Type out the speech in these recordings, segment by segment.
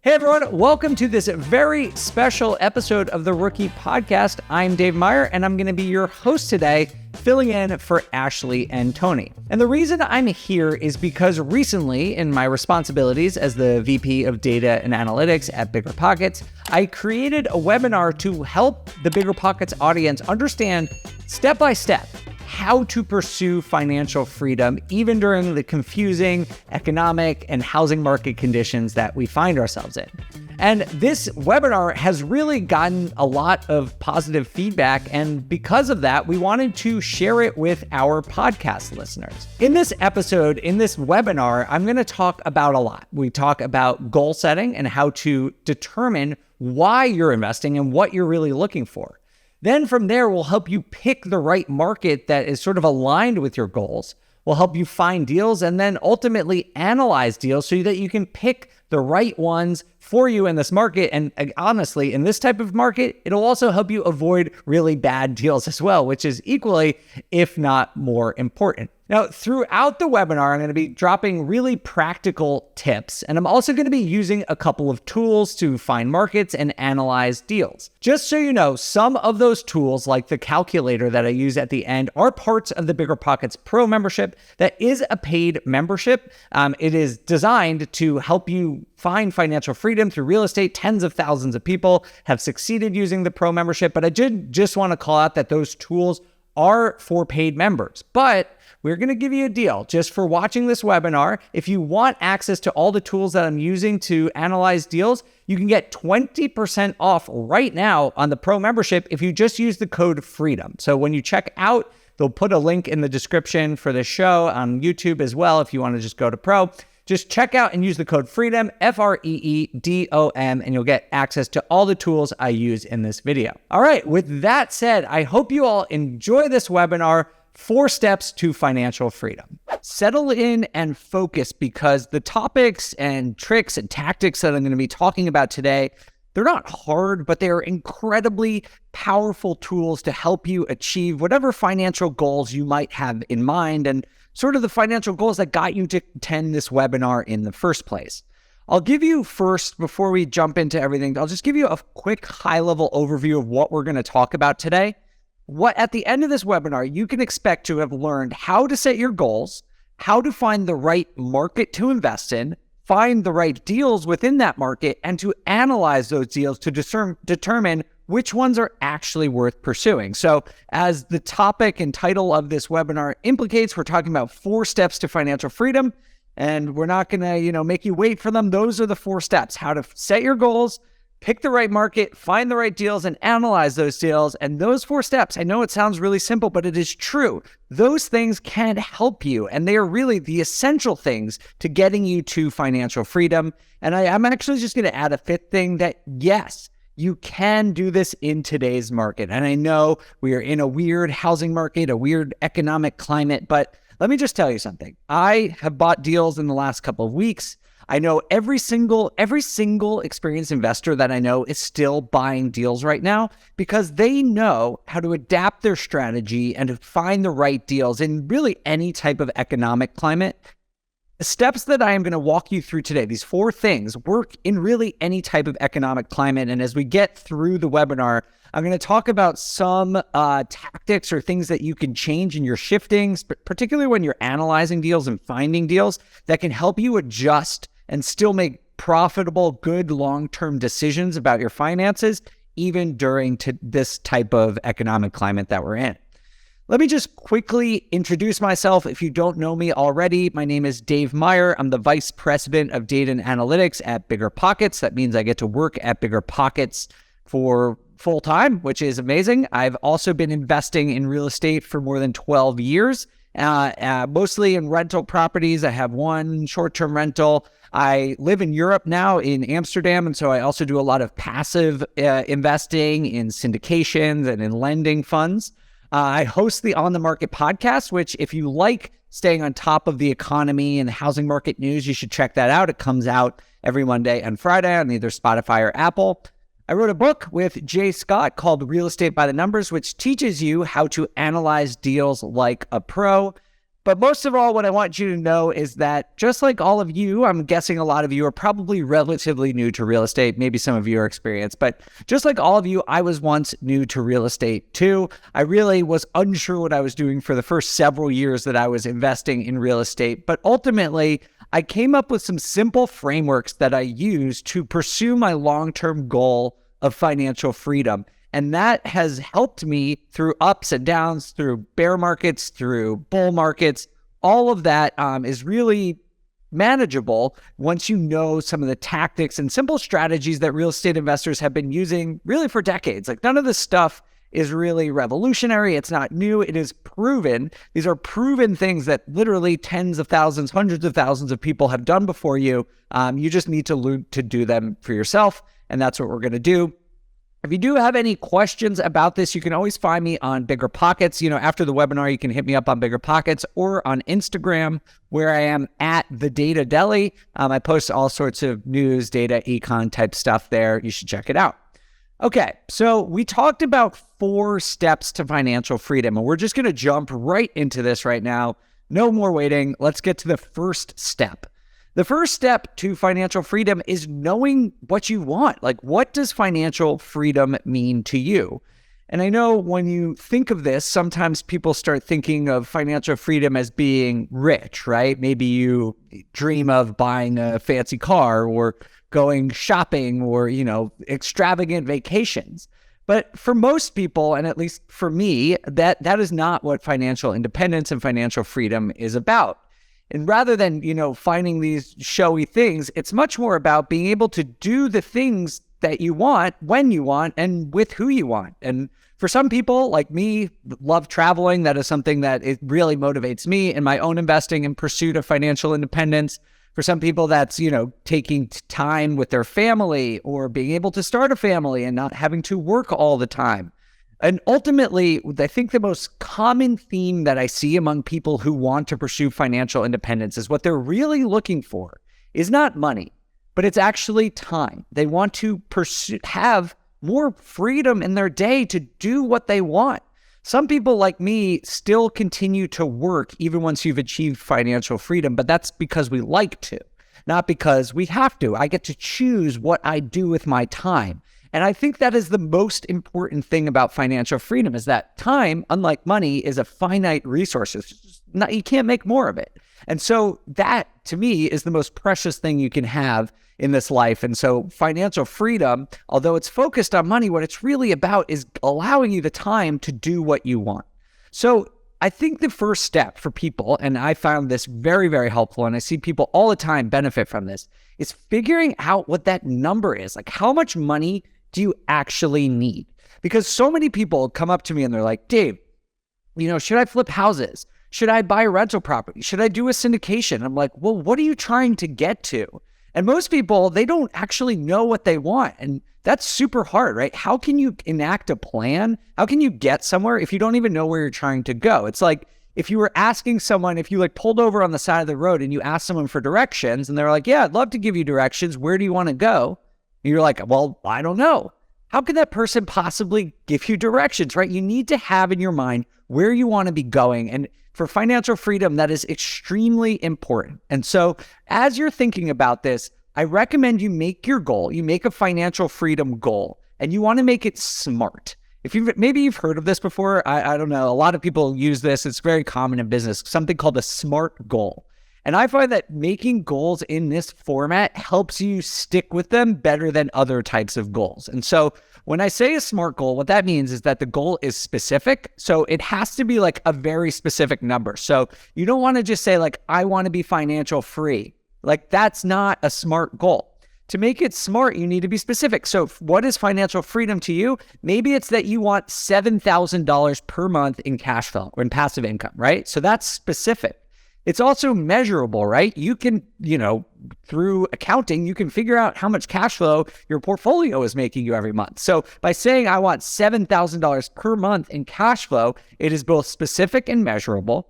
Hey everyone, welcome to this very special episode of the Rookie Podcast. I'm Dave Meyer, and I'm going to be your host today, filling in for Ashley and Tony. And the reason I'm here is because recently, in my responsibilities as the VP of Data and Analytics at BiggerPockets, I created a webinar to help the BiggerPockets audience understand step by step how to pursue financial freedom, even during the confusing economic and housing market conditions that we find ourselves in. And this webinar has really gotten a lot of positive feedback, and because of that, we wanted to share it with our podcast listeners. In this episode, in this webinar, I'm going to talk about a lot. We talk about goal setting and how to determine why you're investing and what you're really looking for. Then from there, we'll help you pick the right market that is sort of aligned with your goals. We'll help you find deals and then ultimately analyze deals so that you can pick the right ones for you in this market. And honestly, in this type of market, it'll also help you avoid really bad deals as well, which is equally, if not more important. Now, throughout the webinar, I'm going to be dropping really practical tips, and I'm also going to be using a couple of tools to find markets and analyze deals. Just so you know, some of those tools, like the calculator that I use at the end, are parts of the BiggerPockets Pro membership that is a paid membership. It is designed to help you find financial freedom through real estate. Tens of thousands of people have succeeded using the Pro membership, but I did just want to call out that those tools are for paid members. But we're going to give you a deal just for watching this webinar. If you want access to all the tools that I'm using to analyze deals, you can get 20% off right now on the Pro membership if you just use the code FREEDOM. So when you check out, they'll put a link in the description for the show on YouTube as well if you want to just go to Pro. Just check out and use the code FREEDOM, FREEDOM, and you'll get access to all the tools I use in this video. All right, with that said, I hope you all enjoy this webinar, 4 Steps to Financial Freedom. Settle in and focus, because the topics and tricks and tactics that I'm going to be talking about today, they're not hard, but they are incredibly powerful tools to help you achieve whatever financial goals you might have in mind and sort of the financial goals that got you to attend this webinar in the first place. I'll give you first, before we jump into everything, I'll just give you a quick high-level overview of what we're going to talk about today. What at the end of this webinar, you can expect to have learned how to set your goals, how to find the right market to invest in, find the right deals within that market, and to analyze those deals to determine which ones are actually worth pursuing. So as the topic and title of this webinar implicates, we're talking about 4 steps to financial freedom, and we're not going to, make you wait for them. Those are the 4 steps: how to set your goals, pick the right market, find the right deals, and analyze those deals. And those 4 steps, I know it sounds really simple, but it is true. Those things can help you, and they are really the essential things to getting you to financial freedom. And I'm actually just going to add a 5th thing, that yes, you can do this in today's market. And I know we are in a weird housing market, a weird economic climate, but let me just tell you something. I have bought deals in the last couple of weeks. I know every single experienced investor that I know is still buying deals right now because they know how to adapt their strategy and to find the right deals in really any type of economic climate. The steps that I am going to walk you through today, these 4 things, work in really any type of economic climate. And as we get through the webinar, I'm going to talk about some tactics or things that you can change in your shiftings, particularly when you're analyzing deals and finding deals that can help you adjust and still make profitable, good long-term decisions about your finances, even during this type of economic climate that we're in. Let me just quickly introduce myself. If you don't know me already, my name is Dave Meyer. I'm the Vice President of Data and Analytics at BiggerPockets. That means I get to work at BiggerPockets for full time, which is amazing. I've also been investing in real estate for more than 12 years, mostly in rental properties. I have one short-term rental. I live in Europe now, in Amsterdam, and so I also do a lot of passive investing in syndications and in lending funds. I host the On the Market podcast, which if you like staying on top of the economy and the housing market news, you should check that out. It comes out every Monday and Friday on either Spotify or Apple. I wrote a book with Jay Scott called Real Estate by the Numbers, which teaches you how to analyze deals like a pro. But most of all, what I want you to know is that just like all of you, I'm guessing a lot of you are probably relatively new to real estate. Maybe some of you are experienced, but just like all of you, I was once new to real estate too. I really was unsure what I was doing for the first several years that I was investing in real estate. But ultimately, I came up with some simple frameworks that I use to pursue my long-term goal of financial freedom. And that has helped me through ups and downs, through bear markets, through bull markets. All of that is really manageable once you know some of the tactics and simple strategies that real estate investors have been using really for decades. Like none of this stuff is really revolutionary. It's not new. It is proven. These are proven things that literally tens of thousands, hundreds of thousands of people have done before you. You just need to learn to do them for yourself. And that's what we're going to do. If you do have any questions about this, you can always find me on BiggerPockets. After the webinar, you can hit me up on BiggerPockets or on Instagram, where I am at The Data Deli. I post all sorts of news, data, econ type stuff there. You should check it out. Okay, so we talked about 4 steps to financial freedom, and we're just going to jump right into this right now. No more waiting. Let's get to the first step. The first step to financial freedom is knowing what you want. Like, what does financial freedom mean to you? And I know when you think of this, sometimes people start thinking of financial freedom as being rich, right? Maybe you dream of buying a fancy car or going shopping or, extravagant vacations. But for most people, and at least for me, that is not what financial independence and financial freedom is about. And rather than, finding these showy things, it's much more about being able to do the things that you want, when you want, and with who you want. And for some people like me, love traveling. That is something that it really motivates me in my own investing in pursuit of financial independence. For some people, that's, taking time with their family or being able to start a family and not having to work all the time. And ultimately, I think the most common theme that I see among people who want to pursue financial independence is what they're really looking for is not money, but it's actually time. They want to have more freedom in their day to do what they want. Some people like me still continue to work even once you've achieved financial freedom, but that's because we like to, not because we have to. I get to choose what I do with my time. And I think that is the most important thing about financial freedom is that time, unlike money, is a finite resource. You can't make more of it. And so that, to me, is the most precious thing you can have in this life. And so financial freedom, although it's focused on money, what it's really about is allowing you the time to do what you want. So I think the first step for people, and I found this very, very helpful, and I see people all the time benefit from this, is figuring out what that number is. Like, how much money do you actually need? Because so many people come up to me and they're like, Dave, should I flip houses? Should I buy a rental property? Should I do a syndication? I'm like, well, what are you trying to get to? And most people, they don't actually know what they want. And that's super hard, right? How can you enact a plan? How can you get somewhere if you don't even know where you're trying to go? It's like if you were asking someone, if you pulled over on the side of the road and you asked someone for directions and they're like, yeah, I'd love to give you directions. Where do you want to go? And you're like, well, I don't know. How can that person possibly give you directions, right? You need to have in your mind where you want to be going. And for financial freedom, that is extremely important. And so as you're thinking about this, I recommend you make your goal. You make a financial freedom goal, and you want to make it smart. Maybe you've heard of this before. I don't know. A lot of people use this. It's very common in business, something called a SMART goal. And I find that making goals in this format helps you stick with them better than other types of goals. And so when I say a SMART goal, what that means is that the goal is specific. So it has to be like a very specific number. So you don't want to just say I want to be financial free. That's not a SMART goal. To make it smart, you need to be specific. So what is financial freedom to you? Maybe it's that you want $7,000 per month in cash flow or in passive income, right? So that's specific. It's also measurable, right? You can, through accounting, you can figure out how much cash flow your portfolio is making you every month. So by saying I want $7,000 per month in cash flow, it is both specific and measurable.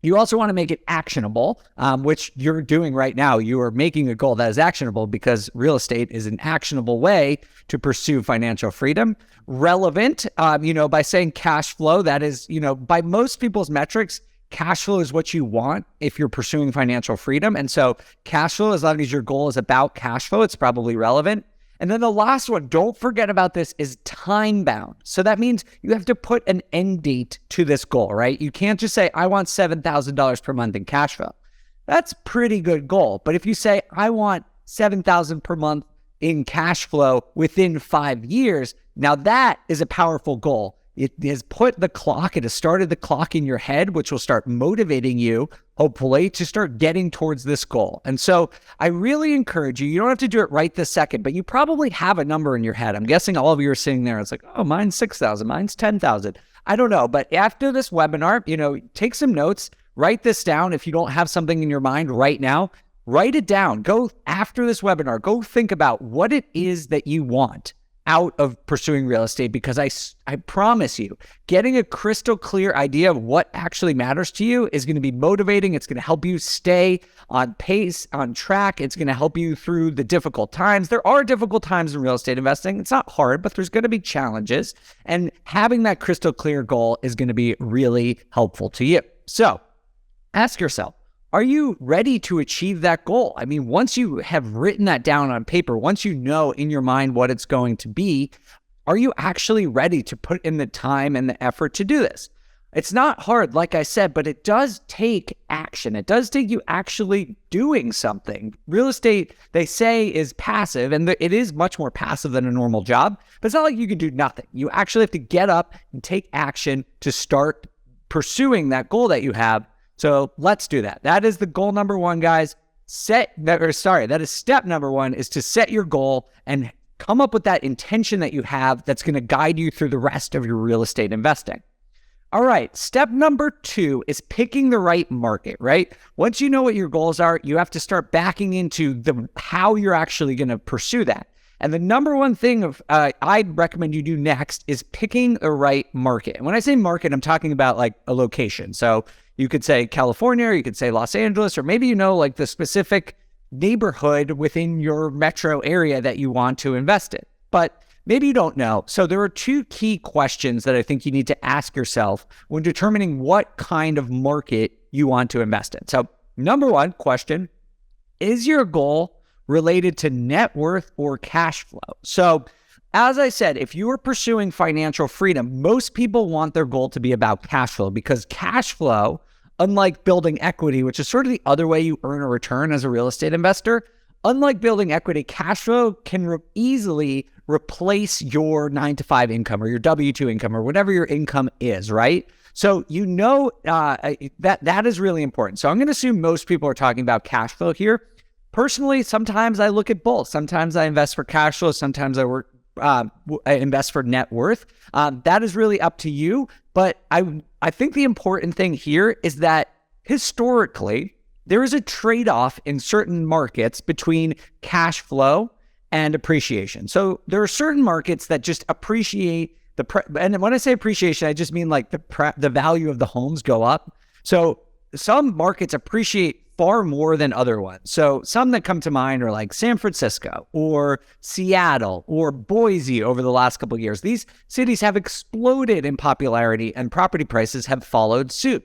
You also want to make it actionable, which you're doing right now. You are making a goal that is actionable because real estate is an actionable way to pursue financial freedom. Relevant, by saying cash flow, that is, by most people's metrics, cash flow is what you want if you're pursuing financial freedom. And so cash flow, as long as your goal is about cash flow, it's probably relevant. And then the last one, don't forget about this, is time bound. So that means you have to put an end date to this goal, right? You can't just say, I want $7,000 per month in cash flow. That's a pretty good goal. But if you say, I want $7,000 per month in cash flow within 5 years, now that is a powerful goal. It has put the clock, it has started the clock in your head, which will start motivating you, hopefully, to start getting towards this goal. And so I really encourage you, you don't have to do it right this second, but you probably have a number in your head. I'm guessing all of you are sitting there. It's like, oh, mine's 6,000, mine's 10,000. I don't know. But after this webinar, take some notes, write this down. If you don't have something in your mind right now, write it down. Go after this webinar, go think about what it is that you want out of pursuing real estate, because I promise you, getting a crystal clear idea of what actually matters to you is going to be motivating. It's going to help you stay on pace, on track. It's going to help you through the difficult times. There are difficult times in real estate investing. It's not hard, but there's going to be challenges. And having that crystal clear goal is going to be really helpful to you. So ask yourself, are you ready to achieve that goal? I mean, once you have written that down on paper, once you know in your mind what it's going to be, are you actually ready to put in the time and the effort to do this? It's not hard, like I said, but it does take action. It does take you actually doing something. Real estate, they say, is passive, and it is much more passive than a normal job, but it's not like you can do nothing. You actually have to get up and take action to start pursuing that goal that you have. So let's do that. That is the goal number one, guys. That is step number one, is to set your goal and come up with that intention that you have that's going to guide you through the rest of your real estate investing. All right, step number two is picking the right market, right? Once you know what your goals are, you have to start backing into how you're actually going to pursue that. And the number one thing I'd recommend you do next is picking the right market. And when I say market, I'm talking about like a location. So you could say California, or you could say Los Angeles, or maybe like the specific neighborhood within your metro area that you want to invest in. But maybe you don't know. So there are two key questions that I think you need to ask yourself when determining what kind of market you want to invest in. So number one question, is your goal related to net worth or cash flow? So as I said, if you are pursuing financial freedom, most people want their goal to be about cash flow, because cash flow, unlike building equity, which is sort of the other way you earn a return as a real estate investor, unlike building equity, cash flow can easily replace your 9-to-5 income or your W-2 income or whatever your income is, right? So that is really important. So I'm going to assume most people are talking about cash flow here. Personally, sometimes I look at both. Sometimes I invest for cash flow. Sometimes I invest for net worth. That is really up to you. But I think the important thing here is that historically, there is a trade-off in certain markets between cash flow and appreciation. So there are certain markets that just appreciate and when I say appreciation, I just mean like the value of the homes go up. So some markets appreciate far more than other ones. So some that come to mind are like San Francisco or Seattle or Boise over the last couple of years. These cities have exploded in popularity and property prices have followed suit.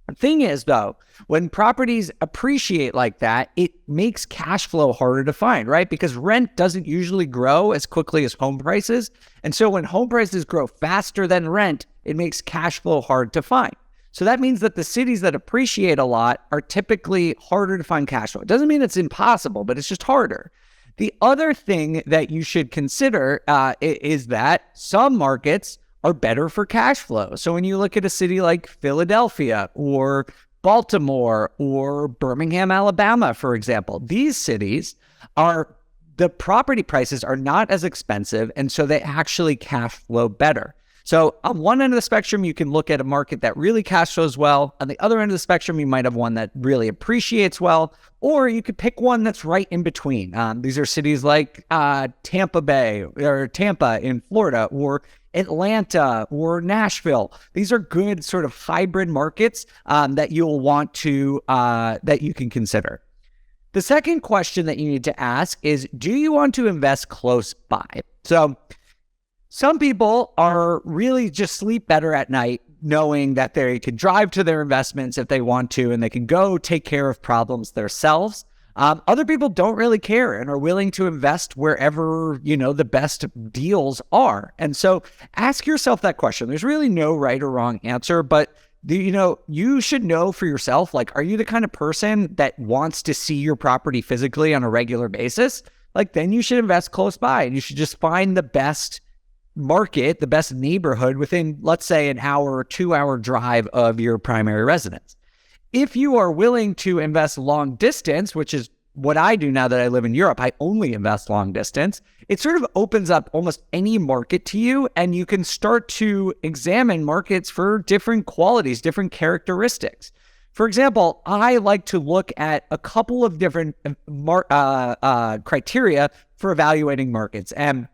The thing is, though, when properties appreciate like that, it makes cash flow harder to find, right? Because rent doesn't usually grow as quickly as home prices. And so when home prices grow faster than rent, it makes cash flow hard to find. So that means that the cities that appreciate a lot are typically harder to find cash flow. It doesn't mean it's impossible, but it's just harder. The other thing that you should consider is that some markets are better for cash flow. So when you look at a city like Philadelphia or Baltimore or Birmingham, Alabama, for example, these cities the property prices are not as expensive, and so they actually cash flow better. So on one end of the spectrum, you can look at a market that really cash flows well. On the other end of the spectrum, you might have one that really appreciates well, or you could pick one that's right in between. These are cities like Tampa Bay or Tampa in Florida, or Atlanta or Nashville. These are good sort of hybrid markets that you'll want to, that you can consider. The second question that you need to ask is, do you want to invest close by? So some people are really just sleep better at night knowing that they can drive to their investments if they want to, and they can go take care of problems themselves. Other people don't really care and are willing to invest wherever, the best deals are. And so ask yourself that question. There's really no right or wrong answer, but you should know for yourself, like, are you the kind of person that wants to see your property physically on a regular basis? Like, then you should invest close by, and you should just find the best market, the best neighborhood within, let's say, an hour or 2-hour drive of your primary residence. If you are willing to invest long distance, which is what I do now that I live in Europe, I only invest long distance. It sort of opens up almost any market to you, and you can start to examine markets for different qualities, different characteristics. For example, I like to look at a couple of different criteria for evaluating markets. And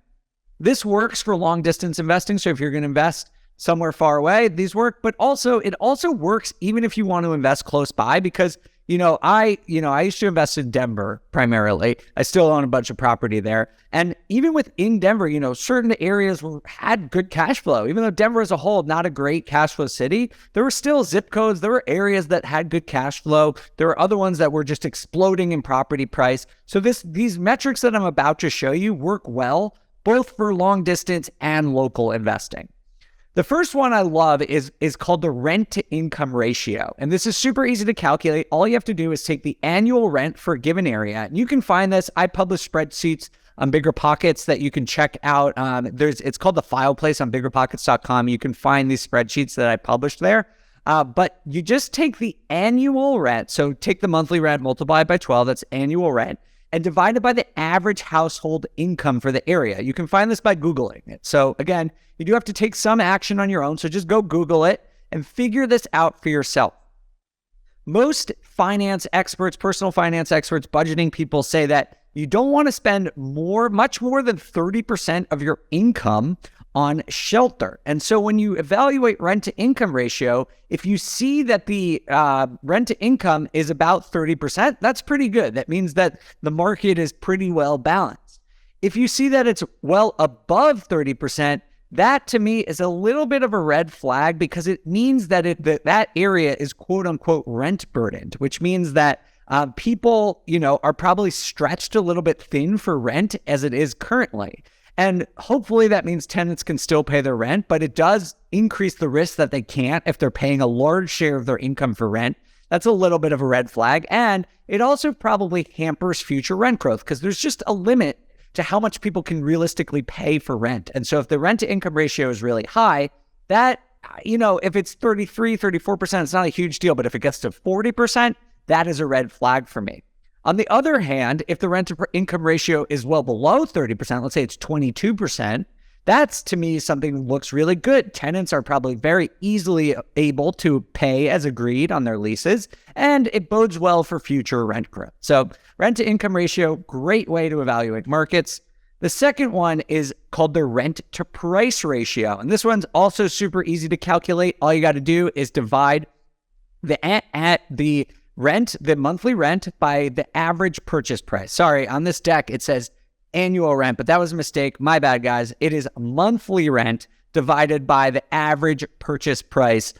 this works for long distance investing. So if you're going to invest somewhere far away, these work, but it also works even if you want to invest close by, because I used to invest in Denver primarily. I still own a bunch of property there. And even within Denver, certain areas had good cash flow. Even though Denver as a whole, not a great cash flow city, there were still zip codes. There were areas that had good cash flow. There were other ones that were just exploding in property price. So these metrics that I'm about to show you work well, both for long distance and local investing. The first one I love is called the rent to income ratio. And this is super easy to calculate. All you have to do is take the annual rent for a given area. And you can find this. I publish spreadsheets on BiggerPockets that you can check out. It's called the file place on BiggerPockets.com. You can find these spreadsheets that I published there. But you just take the annual rent. So take the monthly rent, multiply it by 12. That's annual rent. And divide it by the average household income for the area. You can find this by Googling it. So again, you do have to take some action on your own. So just go Google it and figure this out for yourself. Most finance experts, personal finance experts, budgeting people say that you don't want to spend much more than 30% of your income on shelter. And so when you evaluate rent to income ratio, if you see that the rent to income is about 30%, that's pretty good. That means that the market is pretty well balanced. If you see that it's well above 30%, that to me is a little bit of a red flag, because it means that that area is quote unquote rent burdened, which means that people, are probably stretched a little bit thin for rent as it is currently. And hopefully that means tenants can still pay their rent, but it does increase the risk that they can't if they're paying a large share of their income for rent. That's a little bit of a red flag. And it also probably hampers future rent growth, because there's just a limit to how much people can realistically pay for rent. And so if the rent to income ratio is really high, that, if it's 33, 34%, it's not a huge deal. But if it gets to 40%, that is a red flag for me. On the other hand, if the rent to income ratio is well below 30%, let's say it's 22%, that's to me something that looks really good. Tenants are probably very easily able to pay as agreed on their leases, and it bodes well for future rent growth. So rent to income ratio, great way to evaluate markets. The second one is called the rent to price ratio. And this one's also super easy to calculate. All you got to do is divide the monthly rent by the average purchase price. Sorry, on this deck, it says annual rent, but that was a mistake. My bad, guys. It is monthly rent divided by the average purchase price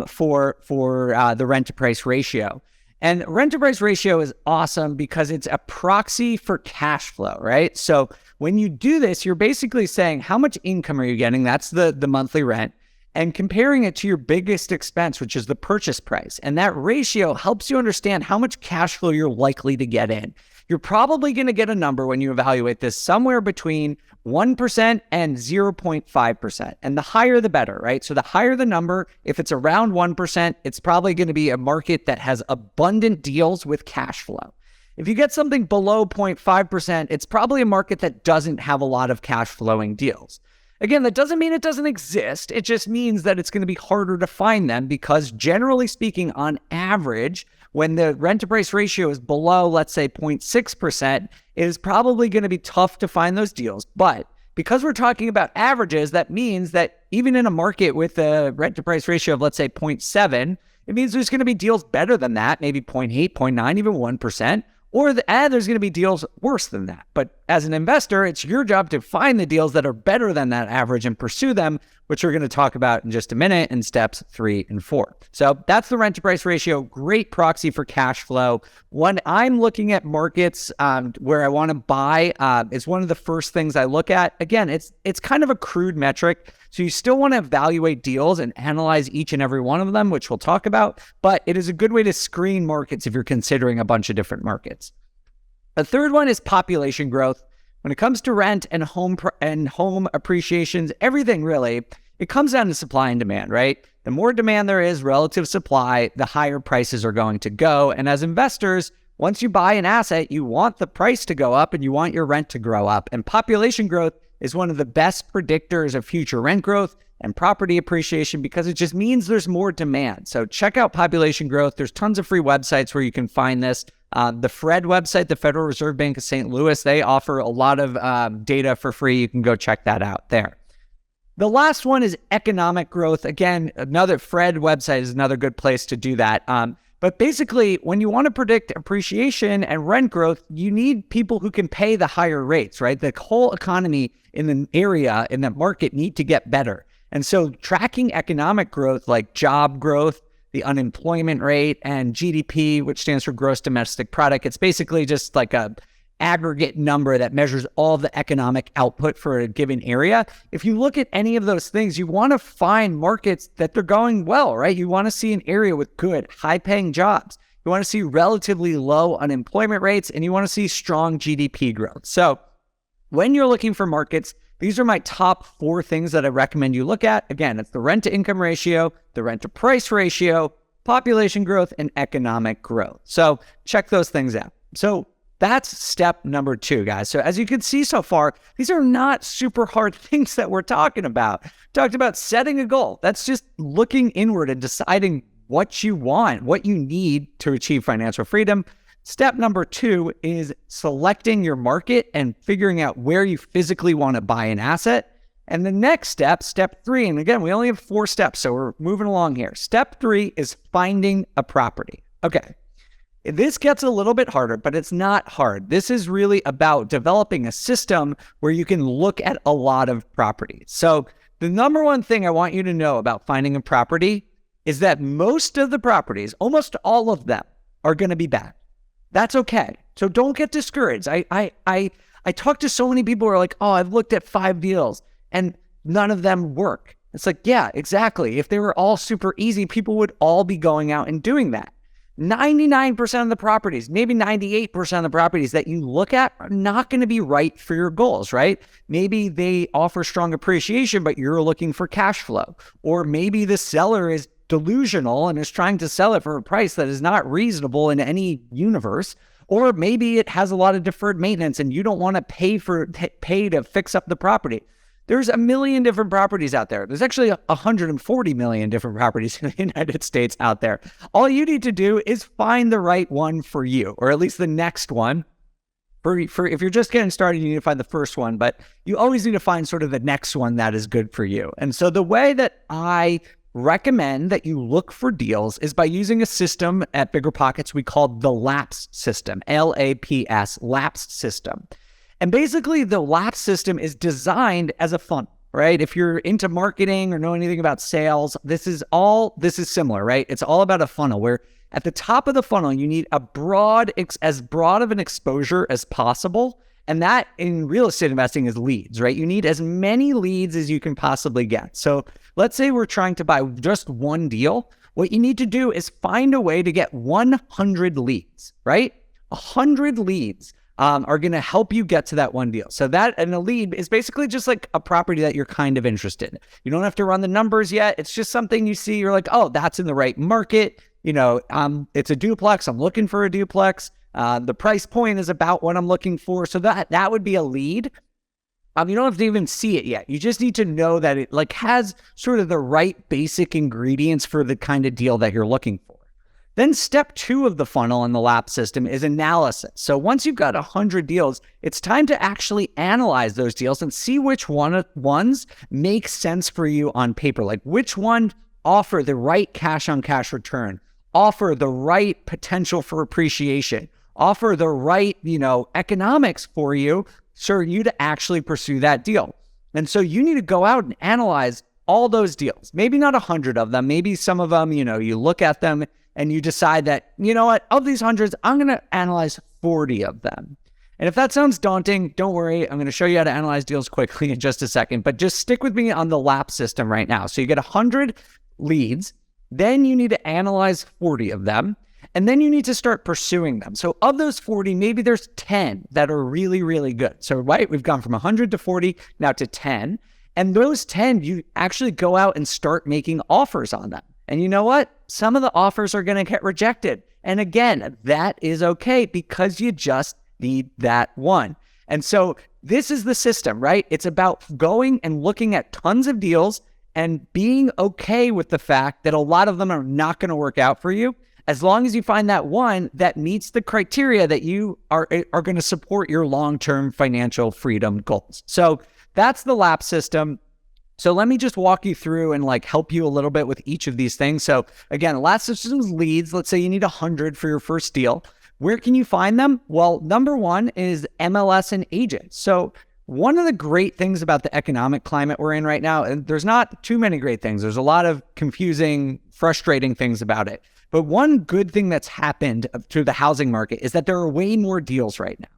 for the rent to price ratio. And rent to price ratio is awesome because it's a proxy for cash flow, right? So when you do this, you're basically saying how much income are you getting? That's the monthly rent. And comparing it to your biggest expense, which is the purchase price. And that ratio helps you understand how much cash flow you're likely to get in. You're probably going to get a number when you evaluate this somewhere between 1% and 0.5%. And the higher, the better, right? So the higher the number, if it's around 1%, it's probably going to be a market that has abundant deals with cash flow. If you get something below 0.5%, it's probably a market that doesn't have a lot of cash flowing deals. Again, that doesn't mean it doesn't exist. It just means that it's going to be harder to find them because generally speaking, on average, when the rent to price ratio is below, let's say 0.6%, it is probably going to be tough to find those deals. But because we're talking about averages, that means that even in a market with a rent to price ratio of, let's say 0.7, it means there's going to be deals better than that, maybe 0.8, 0.9, even 1%. and there's going to be deals worse than that. But as an investor, it's your job to find the deals that are better than that average and pursue them, which we're going to talk about in just a minute in steps 3 and 4. So that's the rent to price ratio. Great proxy for cash flow. When I'm looking at markets where I want to buy, it's one of the first things I look at. Again, it's kind of a crude metric. So you still want to evaluate deals and analyze each and every one of them, which we'll talk about, but it is a good way to screen markets if you're considering a bunch of different markets. The third one is population growth. When it comes to rent and home appreciations, everything really, it comes down to supply and demand, right? The more demand there is relative supply, the higher prices are going to go. And as investors, once you buy an asset, you want the price to go up and you want your rent to grow up. And population growth is one of the best predictors of future rent growth and property appreciation because it just means there's more demand. So check out population growth. There's tons of free websites where you can find this. The FRED website, the Federal Reserve Bank of St. Louis, they offer a lot of data for free. You can go check that out there. The last one is economic growth. Again, another FRED website is another good place to do that. But basically, when you want to predict appreciation and rent growth, you need people who can pay the higher rates, right? The whole economy in the area, in the market, need to get better. And so tracking economic growth like job growth, the unemployment rate, and GDP, which stands for gross domestic product, it's basically just like a aggregate number that measures all the economic output for a given area. If you look at any of those things, you want to find markets that they're going well, right? You want to see an area with good, high-paying jobs. You want to see relatively low unemployment rates, and you want to see strong GDP growth. So when you're looking for markets, these are my top 4 things that I recommend you look at. Again, it's the rent-to-income ratio, the rent-to-price ratio, population growth, and economic growth. So check those things out. So that's step number 2, guys. So as you can see so far, these are not super hard things that we're talking about. Talked about setting a goal. That's just looking inward and deciding what you want, what you need to achieve financial freedom. Step number 2 is selecting your market and figuring out where you physically want to buy an asset. And the next step, step 3, and again, we only have 4 steps, so we're moving along here. Step 3 is finding a property. Okay. This gets a little bit harder, but it's not hard. This is really about developing a system where you can look at a lot of properties. So the number one thing I want you to know about finding a property is that most of the properties, almost all of them, are going to be bad. That's okay. So don't get discouraged. I talk to so many people who are like, oh, I've looked at 5 deals and none of them work. It's like, yeah, exactly. If they were all super easy, people would all be going out and doing that. 99% of the properties, maybe 98% of the properties that you look at are not going to be right for your goals, right? Maybe they offer strong appreciation, but you're looking for cash flow. Or maybe the seller is delusional and is trying to sell it for a price that is not reasonable in any universe. Or maybe it has a lot of deferred maintenance and you don't want to pay to fix up the property. There's a million different properties out there. There's actually 140 million different properties in the United States out there. All you need to do is find the right one for you, or at least the next one. For if you're just getting started, you need to find the first one, but you always need to find sort of the next one that is good for you. And so the way that I recommend that you look for deals is by using a system at BiggerPockets we call the LAPS system, LAPS, LAPS system. And basically, the LAPS system is designed as a funnel, right? If you're into marketing or know anything about sales, this is similar, right? It's all about a funnel where at the top of the funnel, you need as broad of an exposure as possible. And that in real estate investing is leads, right? You need as many leads as you can possibly get. So let's say we're trying to buy just one deal. What you need to do is find a way to get 100 leads, right? 100 leads are going to help you get to that one deal. So that, and a lead is basically just like a property that you're kind of interested in. You don't have to run the numbers yet. It's just something you see. You're like, oh, that's in the right market. You know, it's a duplex. I'm looking for a duplex. The price point is about what I'm looking for. So that would be a lead. You don't have to even see it yet. You just need to know that it like has sort of the right basic ingredients for the kind of deal that you're looking for. Then step 2 of the funnel in the LAP system is analysis. So once you've got 100 deals, it's time to actually analyze those deals and see which ones make sense for you on paper. Like which one offer the right cash on cash return, offer the right potential for appreciation, offer the right, economics for you to actually pursue that deal. And so you need to go out and analyze all those deals. Maybe not 100 of them. Maybe some of them, you look at them and you decide that, of these hundreds, I'm going to analyze 40 of them. And if that sounds daunting, don't worry. I'm going to show you how to analyze deals quickly in just a second, but just stick with me on the lap system right now. So you get 100 leads, then you need to analyze 40 of them, and then you need to start pursuing them. So of those 40, maybe there's 10 that are really, really good. So, right, we've gone from 100 to 40, now to 10. And those 10, you actually go out and start making offers on them. And you know what? Some of the offers are going to get rejected. And again, that is okay because you just need that one. And so this is the system, right? It's about going and looking at tons of deals and being okay with the fact that a lot of them are not going to work out for you, as long as you find that one that meets the criteria that you are going to support your long-term financial freedom goals. So that's the lap system. So let me just walk you through and help you a little bit with each of these things. So again, lap system is leads. Let's say you need 100 for your first deal. Where can you find them? Well, number one is MLS and agents. So one of the great things about the economic climate we're in right now, and there's not too many great things. There's a lot of confusing, frustrating things about it. But one good thing that's happened to the housing market is that there are way more deals right now.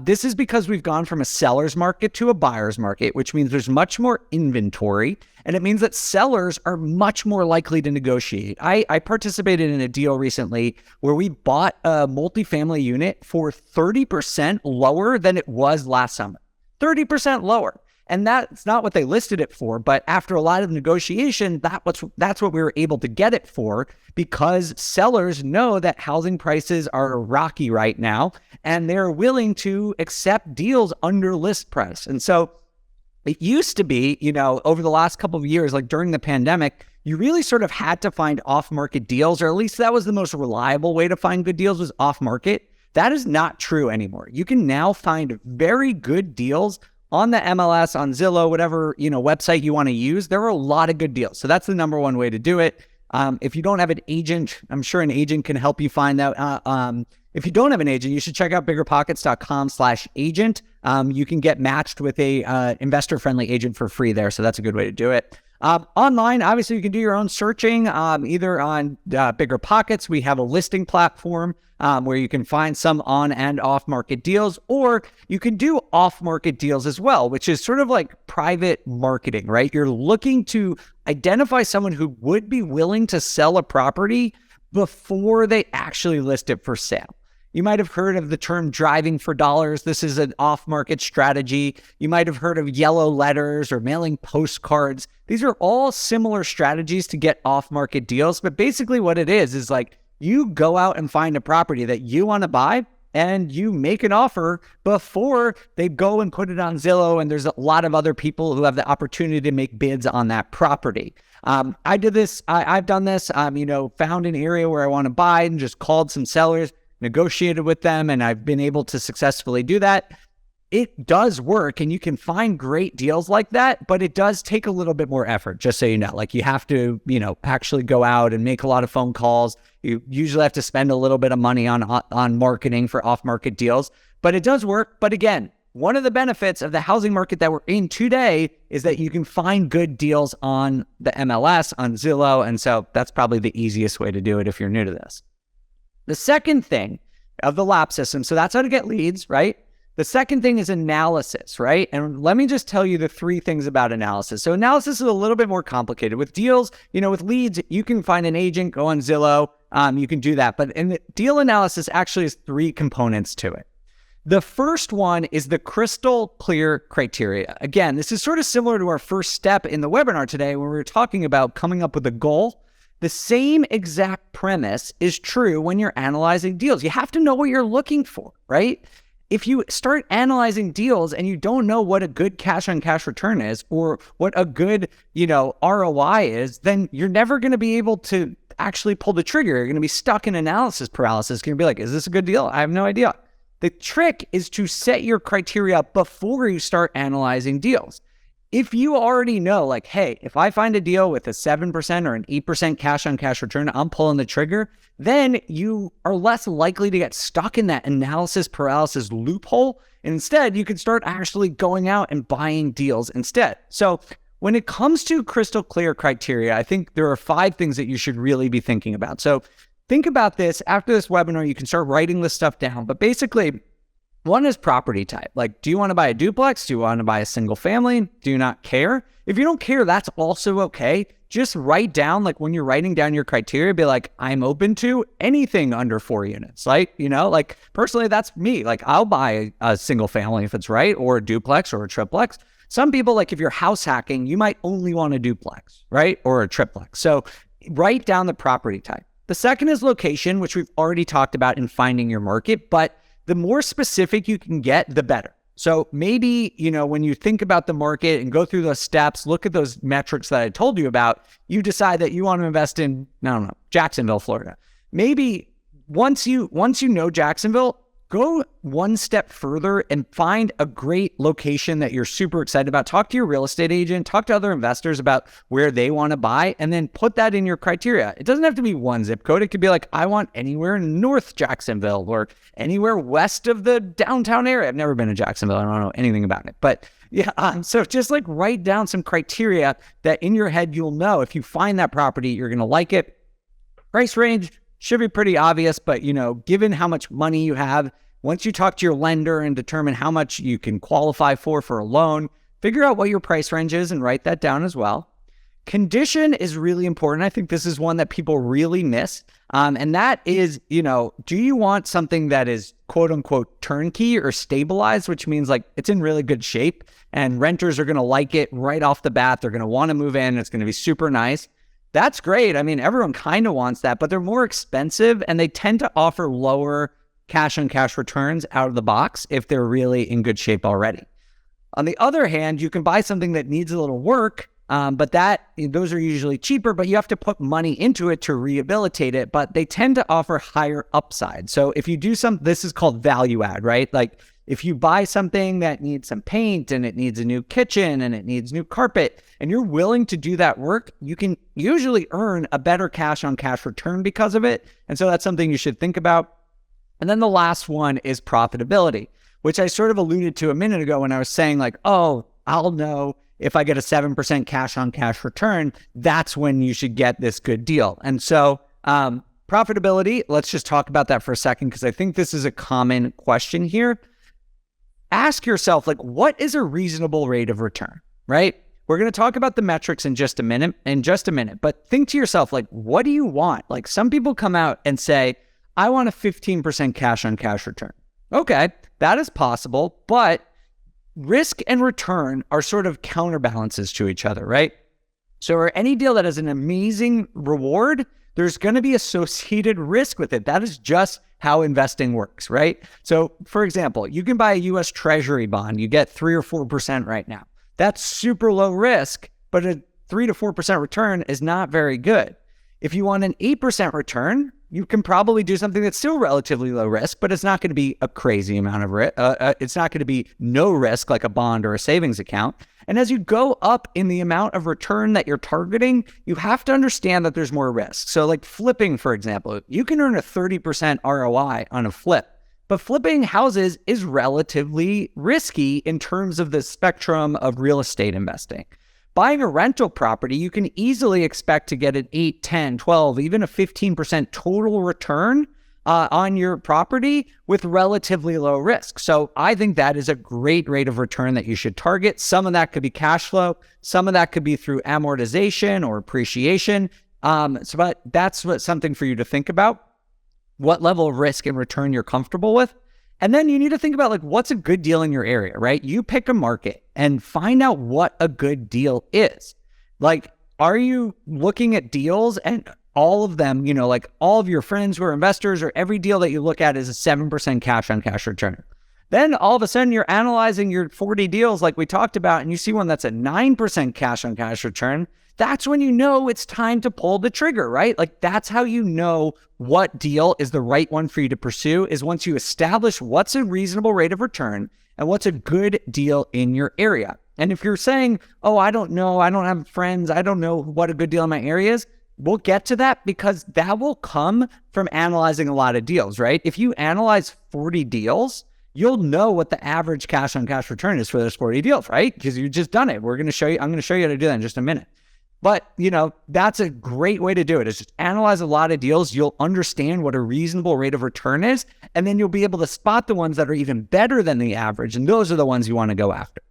This is because we've gone from a seller's market to a buyer's market, which means there's much more inventory. And it means that sellers are much more likely to negotiate. I participated in a deal recently where we bought a multifamily unit for 30% lower than it was last summer. 30% lower. And that's not what they listed it for. But after a lot of negotiation, that's what we were able to get it for, because sellers know that housing prices are rocky right now and they're willing to accept deals under list price. And so it used to be, over the last couple of years, like during the pandemic, you really sort of had to find off-market deals, or at least that was the most reliable way to find good deals, was off-market. That is not true anymore. You can now find very good deals on the MLS, on Zillow, whatever, website you want to use. There are a lot of good deals. So that's the number one way to do it. If you don't have an agent, I'm sure an agent can help you find that. If you don't have an agent, you should check out biggerpockets.com/agent. You can get matched with a investor-friendly agent for free there. So that's a good way to do it. Online, obviously, you can do your own searching, either on BiggerPockets. We have a listing platform where you can find some on and off market deals, or you can do off market deals as well, which is sort of like private marketing, right? You're looking to identify someone who would be willing to sell a property before they actually list it for sale. You might have heard of the term driving for dollars. This is an off-market strategy. You might have heard of yellow letters or mailing postcards. These are all similar strategies to get off-market deals. But basically what it is you go out and find a property that you want to buy and you make an offer before they go and put it on Zillow. And there's a lot of other people who have the opportunity to make bids on that property. I did this. I've done this, found an area where I want to buy and just called some sellers, negotiated with them, and I've been able to successfully do that. It does work, and you can find great deals like that, but it does take a little bit more effort, just so you know. You have to, actually go out and make a lot of phone calls. You usually have to spend a little bit of money on marketing for off-market deals, but it does work. But again, one of the benefits of the housing market that we're in today is that you can find good deals on the MLS, on Zillow, and so that's probably the easiest way to do it if you're new to this. The second thing of the lap system, so that's how to get leads, right? The second thing is analysis, right? And let me just tell you the three things about analysis. So analysis is a little bit more complicated. With deals, with leads, you can find an agent, go on Zillow, you can do that. But in the deal analysis actually has three components to it. The first one is the crystal clear criteria. Again, this is sort of similar to our first step in the webinar today when we were talking about coming up with a goal. The same exact premise is true when you're analyzing deals. You have to know what you're looking for, right? If you start analyzing deals and you don't know what a good cash on cash return is or what a good, ROI is, then you're never going to be able to actually pull the trigger. You're going to be stuck in analysis paralysis. You're going to be like, is this a good deal? I have no idea. The trick is to set your criteria before you start analyzing deals. If you already know, like, hey, if I find a deal with a 7% or an 8% cash on cash return, I'm pulling the trigger, then you are less likely to get stuck in that analysis paralysis loophole. Instead, you can start actually going out and buying deals instead. So when it comes to crystal clear criteria, I think there are 5 things that you should really be thinking about. So think about this. After this webinar, you can start writing this stuff down. But basically, one is property type. Like, do you want to buy a duplex? Do you want to buy a single family? Do you not care? If you don't care, that's also okay. Just write down, like when you're writing down your criteria, be like, I'm open to anything under 4 units. Like, like personally, that's me. Like I'll buy a single family if it's right, or a duplex or a triplex. Some people, like if you're house hacking, you might only want a duplex, right? Or a triplex. So write down the property type. The second is location, which we've already talked about in finding your market, but the more specific you can get, the better. So maybe, when you think about the market and go through those steps, look at those metrics that I told you about, you decide that you want to invest in, I don't know, Jacksonville, Florida. Maybe once you know Jacksonville, go one step further and find a great location that you're super excited about. Talk to your real estate agent, talk to other investors about where they want to buy, and then put that in your criteria. It doesn't have to be one zip code. It could be like, I want anywhere in North Jacksonville or anywhere west of the downtown area. I've never been to Jacksonville. I don't know anything about it. But yeah, so just like write down some criteria that in your head, you'll know if you find that property, you're going to like it. Price range should be pretty obvious, but given how much money you have, once you talk to your lender and determine how much you can qualify for a loan, figure out what your price range is and write that down as well. Condition is really important. I think this is one that people really miss. And that is, do you want something that is quote unquote turnkey or stabilized, which means like it's in really good shape and renters are going to like it right off the bat. They're going to want to move in. It's going to be super nice. That's great. I mean, everyone kind of wants that, but they're more expensive and they tend to offer lower cash on cash returns out of the box if they're really in good shape already. On the other hand, you can buy something that needs a little work, but those are usually cheaper, but you have to put money into it to rehabilitate it, but they tend to offer higher upside. So if you do this is called value add, right? Like if you buy something that needs some paint and it needs a new kitchen and it needs new carpet and you're willing to do that work, you can usually earn a better cash on cash return because of it. And so that's something you should think about. And then the last one is profitability, which I sort of alluded to a minute ago when I was saying like, oh, I'll know if I get a 7% cash on cash return, that's when you should get this good deal. And so profitability, let's just talk about that for a second, because I think this is a common question here. Ask yourself, like, what is a reasonable rate of return, right? We're going to talk about the metrics in just a minute, but think to yourself, like, what do you want? Like some people come out and say, I want a 15% cash on cash return. Okay, that is possible, but risk and return are sort of counterbalances to each other, right? So for any deal that has an amazing reward, there's going to be associated risk with it. That is just how investing works, right? So for example, you can buy a US Treasury bond. You get 3 or 4% right now. That's super low risk, but a 3 to 4% return is not very good. If you want an 8% return, you can probably do something that's still relatively low risk, but it's not going to be a crazy amount of risk. It's not going to be no risk like a bond or a savings account. And as you go up in the amount of return that you're targeting, you have to understand that there's more risk. So like flipping, for example, you can earn a 30% ROI on a flip, but flipping houses is relatively risky in terms of the spectrum of real estate investing. Buying a rental property, you can easily expect to get an 8, 10, 12, even a 15% total return on your property with relatively low risk. So I think that is a great rate of return that you should target. Some of that could be cash flow. Some of that could be through amortization or appreciation. But that's something for you to think about, what level of risk and return you're comfortable with. And then you need to think about like, what's a good deal in your area, right? You pick a market and find out what a good deal is. Like, are you looking at deals and all of them, like all of your friends who are investors or every deal that you look at is a 7% cash on cash return. Then all of a sudden you're analyzing your 40 deals like we talked about and you see one that's a 9% cash on cash return. That's when you know it's time to pull the trigger, right? Like that's how you know what deal is the right one for you to pursue, is once you establish what's a reasonable rate of return and what's a good deal in your area. And if you're saying, oh, I don't know, I don't have friends, I don't know what a good deal in my area is, we'll get to that because that will come from analyzing a lot of deals, right? If you analyze 40 deals, you'll know what the average cash on cash return is for those 40 deals, right? Because you've just done it. I'm going to show you how to do that in just a minute. But, that's a great way to do it is just analyze a lot of deals. You'll understand what a reasonable rate of return is, and then you'll be able to spot the ones that are even better than the average. And those are the ones you want to go after.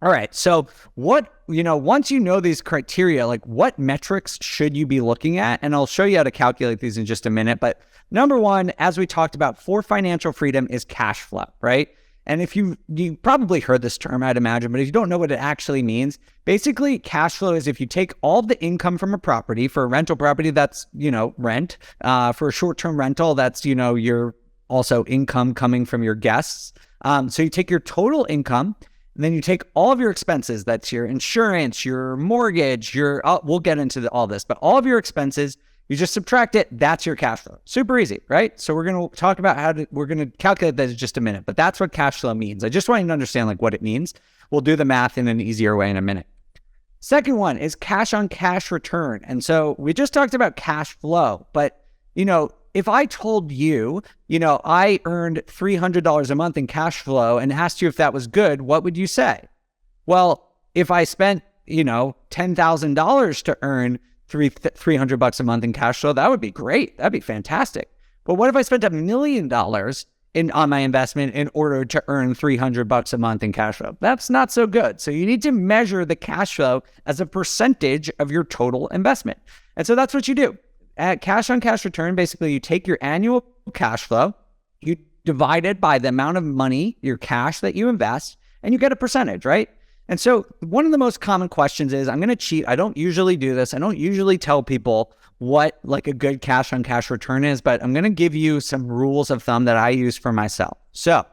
All right. So once you know these criteria, like what metrics should you be looking at? And I'll show you how to calculate these in just a minute. But number one, as we talked about for financial freedom is cash flow, right? And if you probably heard this term, I'd imagine, but if you don't know what it actually means, basically cash flow is if you take all the income from a property, for a rental property, that's, rent, for a short-term rental, that's, your also income coming from your guests. So you take your total income, and then you take all of your expenses, that's your insurance, your mortgage, we'll get into all this, but all of your expenses, you just subtract it, that's your cash flow. Super easy, right? So we're going to talk about we're going to calculate that in just a minute, but that's what cash flow means. I just want you to understand what it means. We'll do the math in an easier way in a minute. Second one is cash on cash return. And so we just talked about cash flow, but if I told you, I earned $300 a month in cash flow and asked you if that was good, what would you say? Well, if I spent, $10,000 to earn $300 a month in cash flow, that would be great. That'd be fantastic. But what if I spent $1 million on my investment in order to earn $300 a month in cash flow? That's not so good. So you need to measure the cash flow as a percentage of your total investment. And so that's what you do. At cash on cash return, basically you take your annual cash flow, you divide it by the amount of money, your cash that you invest, and you get a percentage, right? And so one of the most common questions is, I'm going to cheat. I don't usually do this. I don't usually tell people what a good cash on cash return is, but I'm going to give you some rules of thumb that I use for myself. So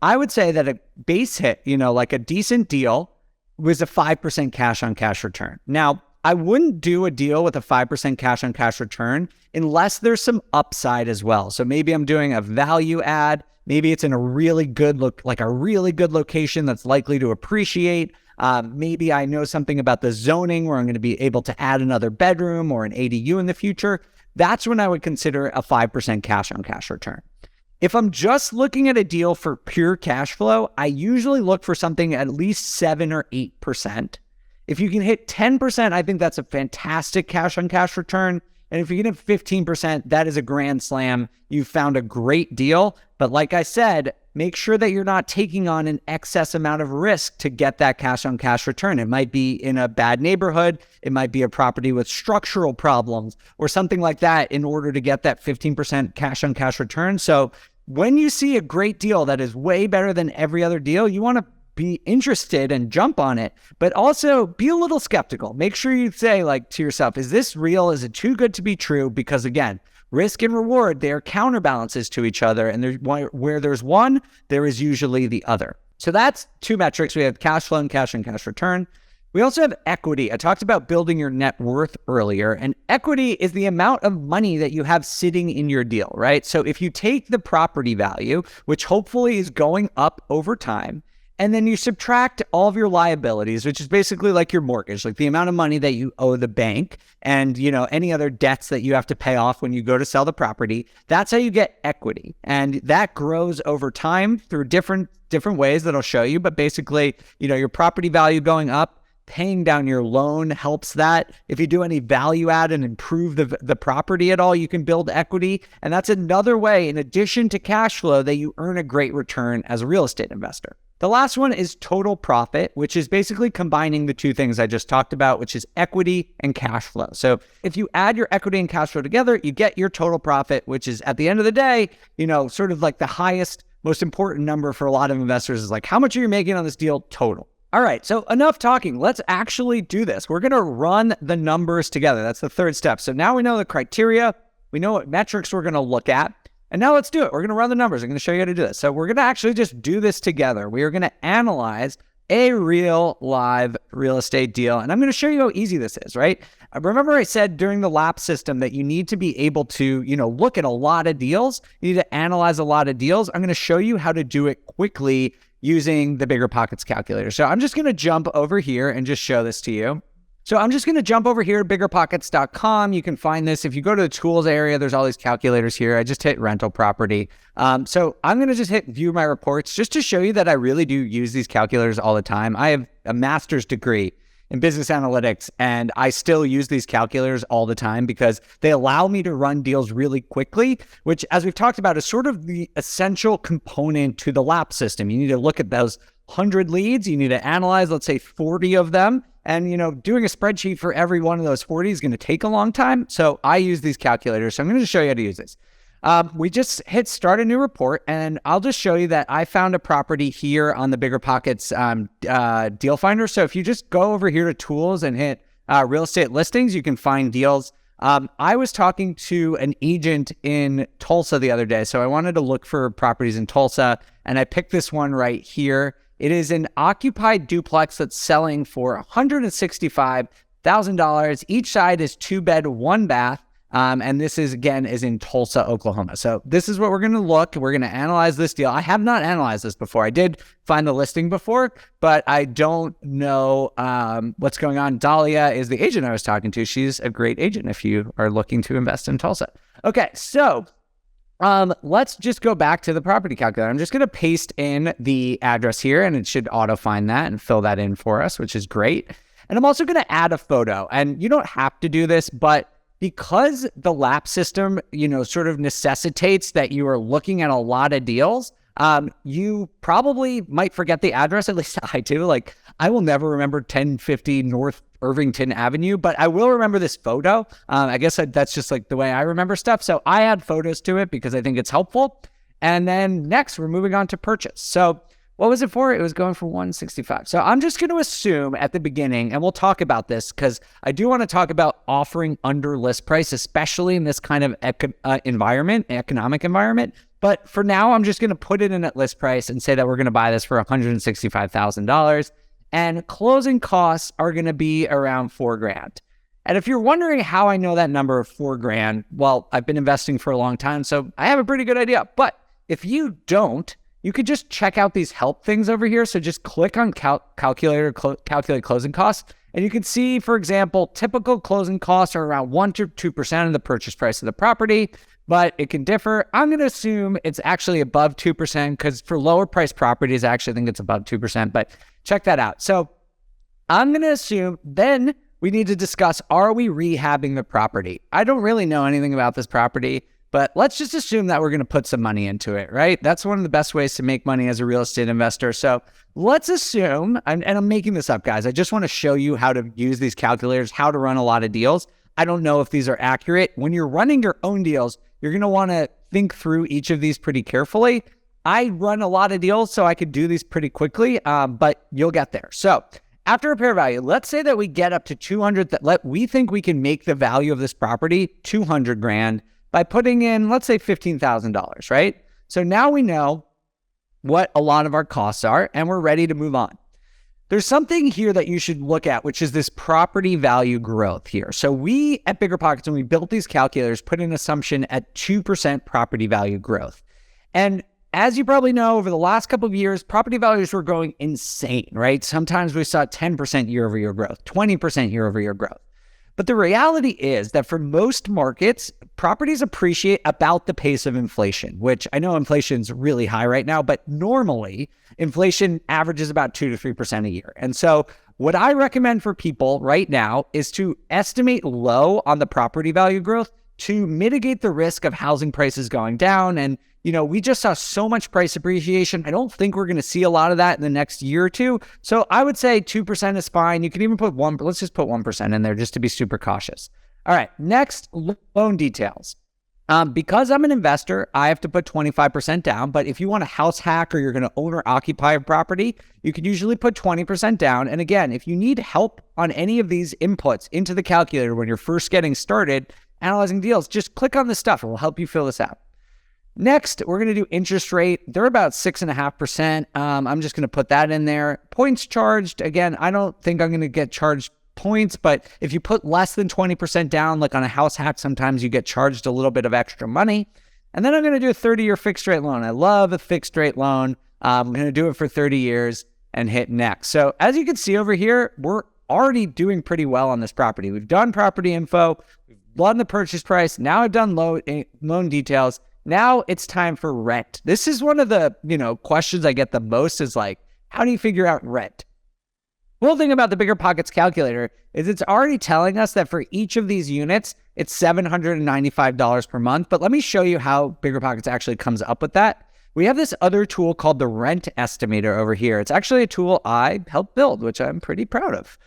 I would say that a base hit, a decent deal was a 5% cash on cash return. Now, I wouldn't do a deal with a 5% cash on cash return unless there's some upside as well. So maybe I'm doing a value add. Maybe it's in a really good location that's likely to appreciate. Maybe I know something about the zoning where I'm going to be able to add another bedroom or an ADU in the future. That's when I would consider a 5% cash on cash return. If I'm just looking at a deal for pure cash flow, I usually look for something at least 7 or 8%. If you can hit 10%, I think that's a fantastic cash on cash return. And if you can hit 15%, that is a grand slam. You found a great deal. But like I said, make sure that you're not taking on an excess amount of risk to get that cash on cash return. It might be in a bad neighborhood. It might be a property with structural problems or something like that in order to get that 15% cash on cash return. So when you see a great deal that is way better than every other deal, you want to be interested and jump on it, but also be a little skeptical. Make sure you say to yourself, is this real? Is it too good to be true? Because again, risk and reward, they are counterbalances to each other. And where there's one, there is usually the other. So that's two metrics. We have cash flow and cash return. We also have equity. I talked about building your net worth earlier, and equity is the amount of money that you have sitting in your deal, right? So if you take the property value, which hopefully is going up over time, and then you subtract all of your liabilities, which is basically like your mortgage, like the amount of money that you owe the bank and, any other debts that you have to pay off when you go to sell the property. That's how you get equity. And that grows over time through different ways that I'll show you. But basically, your property value going up, paying down your loan helps that. If you do any value add and improve the property at all, you can build equity. And that's another way, in addition to cash flow, that you earn a great return as a real estate investor. The last one is total profit, which is basically combining the two things I just talked about, which is equity and cash flow. So if you add your equity and cash flow together, you get your total profit, which is at the end of the day, sort of like the highest, most important number for a lot of investors is how much are you making on this deal total? All right, so enough talking. Let's actually do this. We're going to run the numbers together. That's the third step. So now we know the criteria. We know what metrics we're going to look at. And now let's do it. We're going to run the numbers. I'm going to show you how to do this. So we're going to actually just do this together. We are going to analyze a real live real estate deal. And I'm going to show you how easy this is, right? Remember I said during the LAP system that you need to be able to, look at a lot of deals. You need to analyze a lot of deals. I'm going to show you how to do it quickly using the BiggerPockets calculator. So I'm just going to jump over here and just show this to you. So I'm just going to jump over here to BiggerPockets.com. You can find this. If you go to the tools area, there's all these calculators here. I just hit rental property. So I'm going to just hit view my reports just to show you that I really do use these calculators all the time. I have a master's degree in business analytics, and I still use these calculators all the time because they allow me to run deals really quickly, which, as we've talked about, is sort of the essential component to the lap system. You need to look at those 100 leads. You need to analyze, let's say, 40 of them. And, doing a spreadsheet for every one of those 40 is going to take a long time. So I use these calculators. So I'm going to show you how to use this. We just hit start a new report, and I'll just show you that I found a property here on the BiggerPockets deal finder. So if you just go over here to tools and hit real estate listings, you can find deals. I was talking to an agent in Tulsa the other day. So I wanted to look for properties in Tulsa, and I picked this one right here. It is an occupied duplex that's selling for $165,000. Each side is 2-bed, 1-bath. And this is in Tulsa, Oklahoma. So this is what we're going to look. We're going to analyze this deal. I have not analyzed this before. I did find the listing before, but I don't know what's going on. Dahlia is the agent I was talking to. She's a great agent if you are looking to invest in Tulsa. Okay, so let's just go back to the property calculator. I'm just going to paste in the address here, and it should auto find that and fill that in for us, which is great. And I'm also going to add a photo. And you don't have to do this, but because the lap system, sort of necessitates that you are looking at a lot of deals, you probably might forget the address. At least I do. Like, I will never remember 1050 North Irvington Avenue, but I will remember this photo. I guess that's just like the way I remember stuff. So I add photos to it because I think it's helpful. And then next, we're moving on to purchase. So what was it for? It was going for 165. So I'm just going to assume at the beginning, and we'll talk about this because I do want to talk about offering under list price, especially in this kind of economic environment. But for now, I'm just going to put it in at list price and say that we're going to buy this for $165,000. And closing costs are going to be around $4,000. And if you're wondering how I know that number of $4,000, well, I've been investing for a long time, so I have a pretty good idea. But if you don't, you could just check out these help things over here. So just click on calculate closing costs. And you can see, for example, typical closing costs are around 1 to 2% of the purchase price of the property, but it can differ. I'm going to assume it's actually above 2% because for lower price properties, I actually think it's above 2%, but check that out. So I'm going to assume then we need to discuss, are we rehabbing the property? I don't really know anything about this property, but let's just assume that we're going to put some money into it, right? That's one of the best ways to make money as a real estate investor. So let's assume, and I'm making this up, guys. I just want to show you how to use these calculators, how to run a lot of deals. I don't know if these are accurate. When you're running your own deals, you're going to want to think through each of these pretty carefully. I run a lot of deals, so I could do these pretty quickly, but you'll get there. So after repair value, let's say that we get up to 200, we think we can make the value of this property $200,000 by putting in, let's say, $15,000, right? So now we know what a lot of our costs are, and we're ready to move on. There's something here that you should look at, which is this property value growth here. So we at BiggerPockets, when we built these calculators, put an assumption at 2% property value growth. And as you probably know, over the last couple of years, property values were going insane, right? Sometimes we saw 10% year-over-year growth, 20% year-over-year growth. But the reality is that for most markets, properties appreciate about the pace of inflation, which I know inflation's really high right now, but normally inflation averages about 2 to 3% a year. And so what I recommend for people right now is to estimate low on the property value growth to mitigate the risk of housing prices going down. And, we just saw so much price appreciation. I don't think we're going to see a lot of that in the next year or two. So I would say 2% is fine. You can even put let's just put 1% in there just to be super cautious. All right, next, loan details. Because I'm an investor, I have to put 25% down. But if you want a house hack or you're going to own or occupy a property, you can usually put 20% down. And again, if you need help on any of these inputs into the calculator when you're first getting started analyzing deals, just click on this stuff. It will help you fill this out. Next, we're going to do interest rate. They're about 6.5%. I'm just going to put that in there. Points charged. Again, I don't think I'm going to get charged points, but if you put less than 20% down, like on a house hack, sometimes you get charged a little bit of extra money. And then I'm going to do a 30-year fixed rate loan. I love a fixed rate loan. I'm going to do it for 30 years and hit next. So as you can see over here, we're already doing pretty well on this property. We've done property info, we've done the purchase price. Now I've done loan details. Now it's time for rent. This is one of the, questions I get the most is like, how do you figure out rent? Cool thing about the BiggerPockets calculator is it's already telling us that for each of these units, it's $795 per month. But let me show you how BiggerPockets actually comes up with that. We have this other tool called the rent estimator over here. It's actually a tool I helped build, which I'm pretty proud of.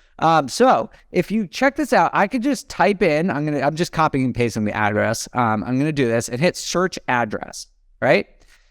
So if you check this out, I could just type in, I'm just copying and pasting the address. I'm going to do this and hit search address, right?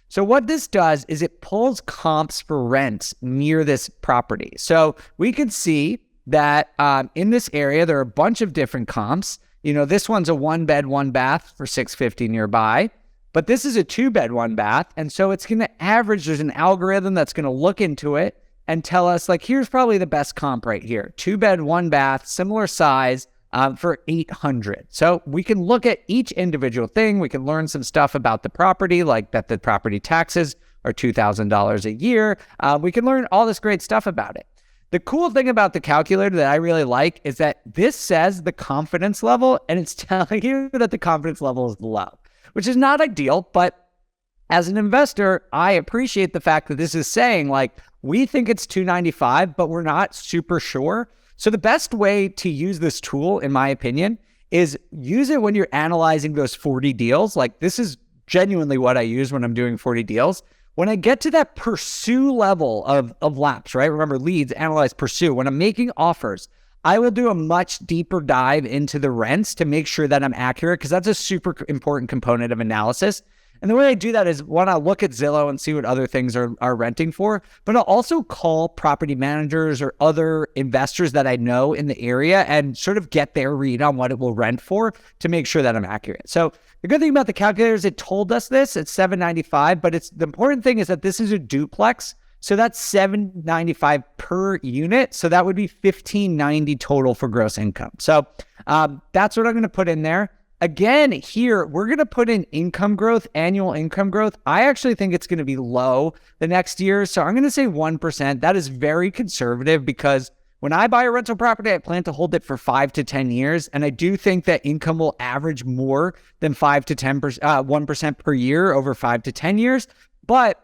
So what this does is it pulls comps for rent near this property. So we can see that in this area, there are a bunch of different comps. This one's a 1-bed, 1-bath for $650 nearby, but this is a 2-bed, 1-bath. And so it's going to average, there's an algorithm that's going to look into it and tell us like, here's probably the best comp right here. 2-bed, 1-bath, similar size, for $800. So we can look at each individual thing. We can learn some stuff about the property, like that the property taxes are $2,000 a year. We can learn all this great stuff about it. The cool thing about the calculator that I really like is that this says the confidence level, and it's telling you that the confidence level is low, which is not ideal. But as an investor, I appreciate the fact that this is saying like, we think it's $295, but we're not super sure. So the best way to use this tool, in my opinion, is use it when you're analyzing those 40 deals. Like this is genuinely what I use when I'm doing 40 deals. When I get to that pursue level of laps, right? Remember, leads, analyze, pursue. When I'm making offers, I will do a much deeper dive into the rents to make sure that I'm accurate, because that's a super important component of analysis. And the way I do that is when I look at Zillow and see what other things are renting for, but I'll also call property managers or other investors that I know in the area and sort of get their read on what it will rent for to make sure that I'm accurate. So the good thing about the calculator is it told us this, it's $795, but the important thing is that this is a duplex. So that's $795 per unit. So that would be $1,590 total for gross income. So that's what I'm going to put in there. Again, here, we're going to put in income growth, annual income growth. I actually think it's going to be low the next year. So I'm going to say 1%. That is very conservative because when I buy a rental property, I plan to hold it for 5 to 10 years. And I do think that income will average more than 5 to 10%, 1% per year over 5 to 10 years. But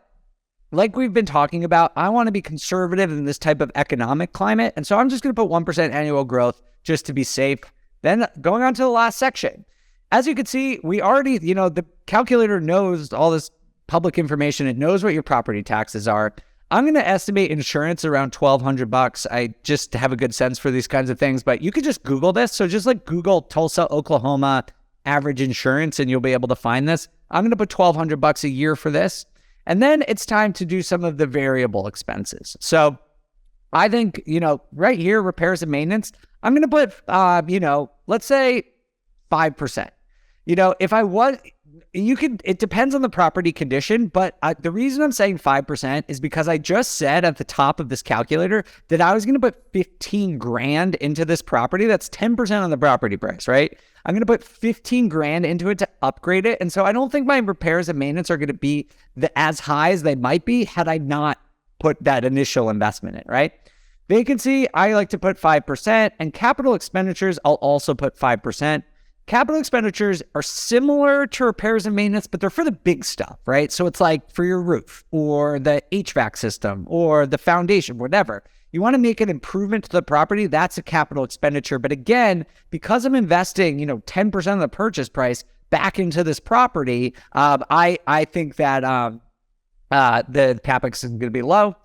like we've been talking about, I want to be conservative in this type of economic climate. And so I'm just going to put 1% annual growth just to be safe. Then going on to the last section. As you can see, we already, the calculator knows all this public information. It knows what your property taxes are. I'm going to estimate insurance around $1,200. I just have a good sense for these kinds of things, but you could just Google this. So just like Google Tulsa, Oklahoma average insurance, and you'll be able to find this. I'm going to put $1,200 a year for this. And then it's time to do some of the variable expenses. So I think, right here, repairs and maintenance, I'm going to put, let's say 5%. If I was, it depends on the property condition, but the reason I'm saying 5% is because I just said at the top of this calculator that I was going to put 15 grand into this property. That's 10% on the property price, right? I'm going to put 15 grand into it to upgrade it. And so I don't think my repairs and maintenance are going to be as high as they might be had I not put that initial investment in, right? Vacancy, I like to put 5%, and capital expenditures, I'll also put 5%. Capital expenditures are similar to repairs and maintenance, but they're for the big stuff, right? So it's like for your roof or the HVAC system or the foundation, whatever. You want to make an improvement to the property, that's a capital expenditure. But again, because I'm investing, 10% of the purchase price back into this property, I think that the CapEx is going to be low.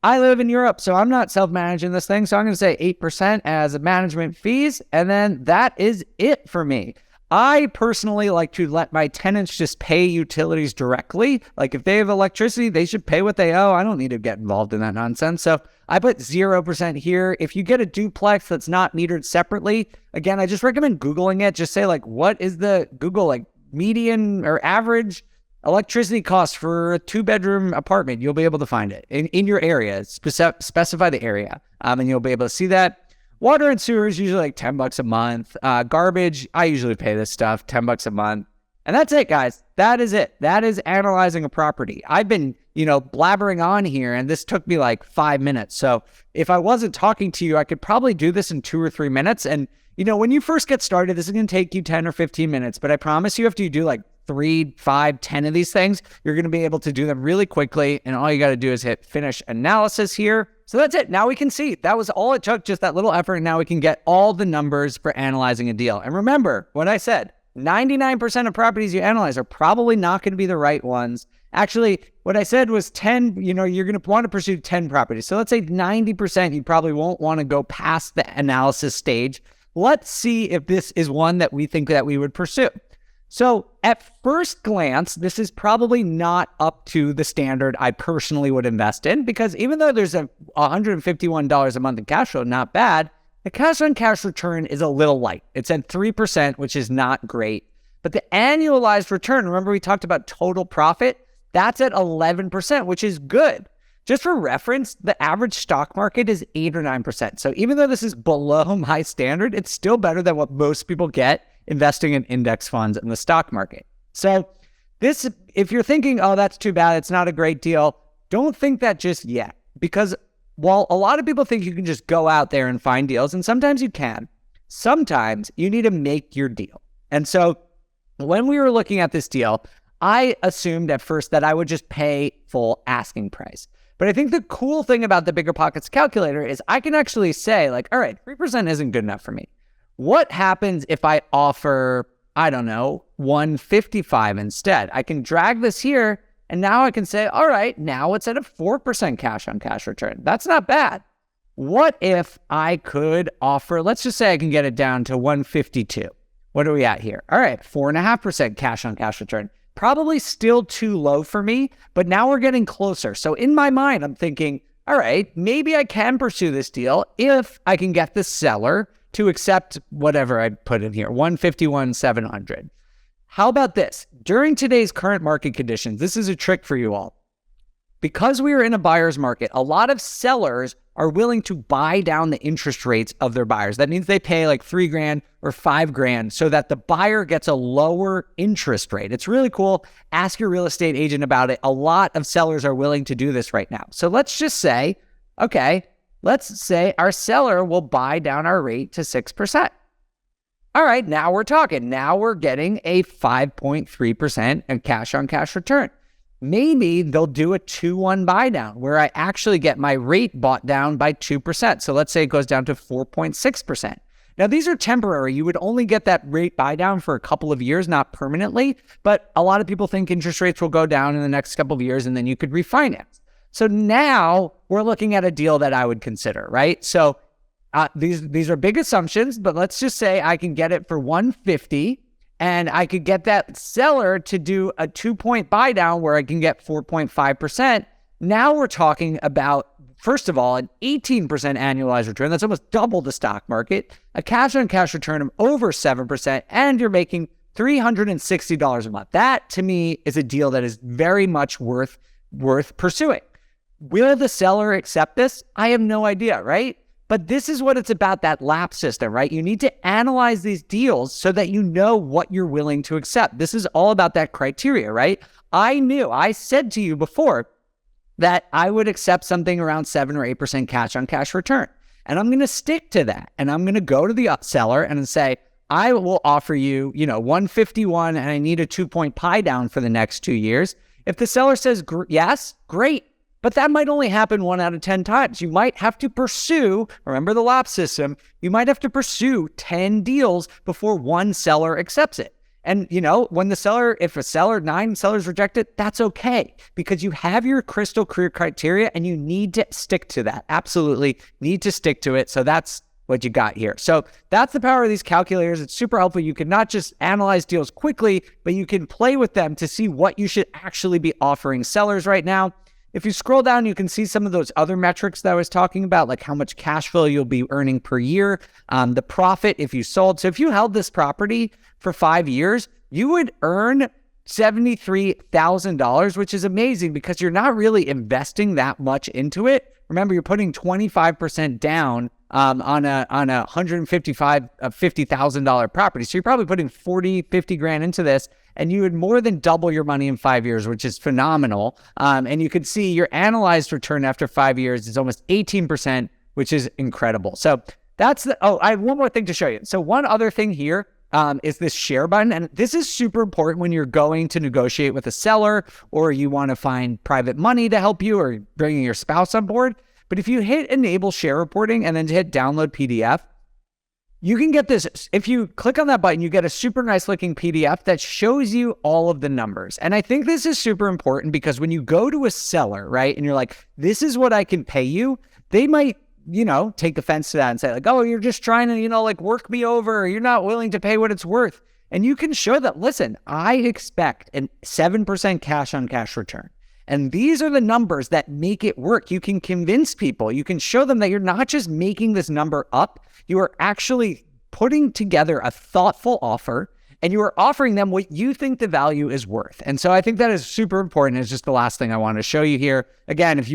I live in Europe, so I'm not self-managing this thing. So I'm going to say 8% as management fees. And then that is it for me. I personally like to let my tenants just pay utilities directly. Like if they have electricity, they should pay what they owe. I don't need to get involved in that nonsense. So I put 0% here. If you get a duplex that's not metered separately, again, I just recommend Googling it. Just say like, what is the Google median or average electricity cost for a 2-bedroom apartment? You'll be able to find it in your area. Specify the area, and you'll be able to see that. Water and sewer is usually like $10 a month. Garbage, I usually pay this stuff $10 a month. And that's it, guys. That is it. That is analyzing a property. I've been, blabbering on here, and this took me like 5 minutes. So if I wasn't talking to you, I could probably do this in 2 or 3 minutes. And, when you first get started, this is going to take you 10 or 15 minutes. But I promise you, after you do like 3, 5, 10 of these things, you're going to be able to do them really quickly. And all you got to do is hit finish analysis here. So that's it. Now we can see that was all it took, just that little effort. And now we can get all the numbers for analyzing a deal. And remember what I said. 99% of properties you analyze are probably not going to be the right ones. Actually, what I said was 10, you're going to want to pursue 10 properties. So let's say 90%, you probably won't want to go past the analysis stage. Let's see if this is one that we think that we would pursue. So at first glance, this is probably not up to the standard I personally would invest in, because even though there's a $151 a month in cash flow, not bad, the cash on cash return is a little light. It's at 3%, which is not great. But the annualized return, remember we talked about total profit? That's at 11%, which is good. Just for reference, the average stock market is 8 or 9%. So even though this is below my standard, it's still better than what most people get investing in index funds in the stock market. So this, if you're thinking, oh, that's too bad, it's not a great deal, don't think that just yet. Because while a lot of people think you can just go out there and find deals, and sometimes you can, sometimes you need to make your deal. And so when we were looking at this deal, I assumed at first that I would just pay full asking price. But I think the cool thing about the BiggerPockets calculator is I can actually say like, all right, 3% isn't good enough for me. What happens if I offer, I don't know, 155 instead? I can drag this here, and now I can say, all right, now it's at a 4% cash on cash return. That's not bad. What if I could offer, let's just say I can get it down to 152. What are we at here? All right, 4.5% cash on cash return. Probably still too low for me, but now we're getting closer. So in my mind, I'm thinking, all right, maybe I can pursue this deal if I can get the seller to accept whatever I put in here, 151,700. How about this? During today's current market conditions, this is a trick for you all. Because we are in a buyer's market, a lot of sellers are willing to buy down the interest rates of their buyers. That means they pay like $3,000 or $5,000 so that the buyer gets a lower interest rate. It's really cool. Ask your real estate agent about it. A lot of sellers are willing to do this right now. So let's just say, okay, let's say our seller will buy down our rate to 6%. All right, now we're talking. Now we're getting a 5.3% cash on cash return. Maybe they'll do a 2-1 buy down where I actually get my rate bought down by 2%. So let's say it goes down to 4.6%. Now, these are temporary. You would only get that rate buy down for a couple of years, not permanently. But a lot of people think interest rates will go down in the next couple of years and then you could refinance. So now we're looking at a deal that I would consider, right? So these are big assumptions, but let's just say I can get it for 150. And I could get that seller to do a 2-point buy down where I can get 4.5%. Now we're talking about, first of all, an 18% annualized return. That's almost double the stock market, a cash on cash return of over 7%, and you're making $360 a month. That to me is a deal that is very much worth pursuing. Will the seller accept this? I have no idea, right? But this is what it's about, that lap system, right? You need to analyze these deals so that you know what you're willing to accept. This is all about that criteria, right? I said to you before that I would accept something around 7 or 8% cash on cash return. And I'm going to stick to that. And I'm going to go to the seller and say, I will offer you, 151 and I need a 2-point pie down for the next 2 years. If the seller says yes, great. But that might only happen 1 out of 10 times. You might have to pursue, remember the lap system, you might have to pursue 10 deals before one seller accepts it. And, when if 9 sellers reject it, that's okay because you have your crystal clear criteria and you need to stick to that. Absolutely need to stick to it. So that's what you got here. So that's the power of these calculators. It's super helpful. You can not just analyze deals quickly, but you can play with them to see what you should actually be offering sellers right now. If you scroll down, you can see some of those other metrics that I was talking about, like how much cash flow you'll be earning per year, the profit if you sold. So if you held this property for 5 years, you would earn $73,000, which is amazing because you're not really investing that much into it. Remember, you're putting 25% down on a $150,000 property. So you're probably putting 40, 50 grand into this. and you would more than double your money in 5 years, which is phenomenal. And you can see your analyzed return after 5 years is almost 18%, which is incredible. So that's I have one more thing to show you. So one other thing here is this share button. And this is super important when you're going to negotiate with a seller, or you want to find private money to help you, or bringing your spouse on board. But if you hit enable share reporting and then hit download PDF, you can get this. If you click on that button, you get a super nice looking PDF that shows you all of the numbers. And I think this is super important because when you go to a seller, right, and you're like, this is what I can pay you, they might, take offense to that and say like, oh, you're just trying to, work me over, or you're not willing to pay what it's worth. And you can show that, listen, I expect a 7% cash on cash return. And these are the numbers that make it work. You can convince people, you can show them that you're not just making this number up, you are actually putting together a thoughtful offer, and you are offering them what you think the value is worth. And so I think that is super important. It's just the last thing I want to show you here. Again, if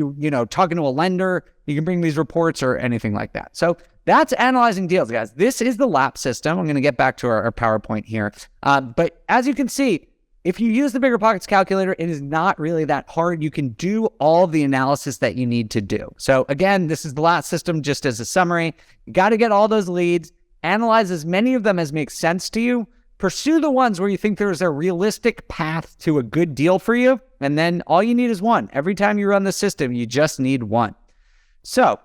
talking to a lender, you can bring these reports or anything like that. So that's analyzing deals, guys. This is the LAP system. I'm going to get back to our PowerPoint here. But as you can see, if you use the BiggerPockets calculator, it is not really that hard. You can do all the analysis that you need to do. So again, this is the LAP system just as a summary. You got to get all those leads, analyze as many of them as makes sense to you, pursue the ones where you think there's a realistic path to a good deal for you, and then all you need is one. Every time you run the system, you just need one. So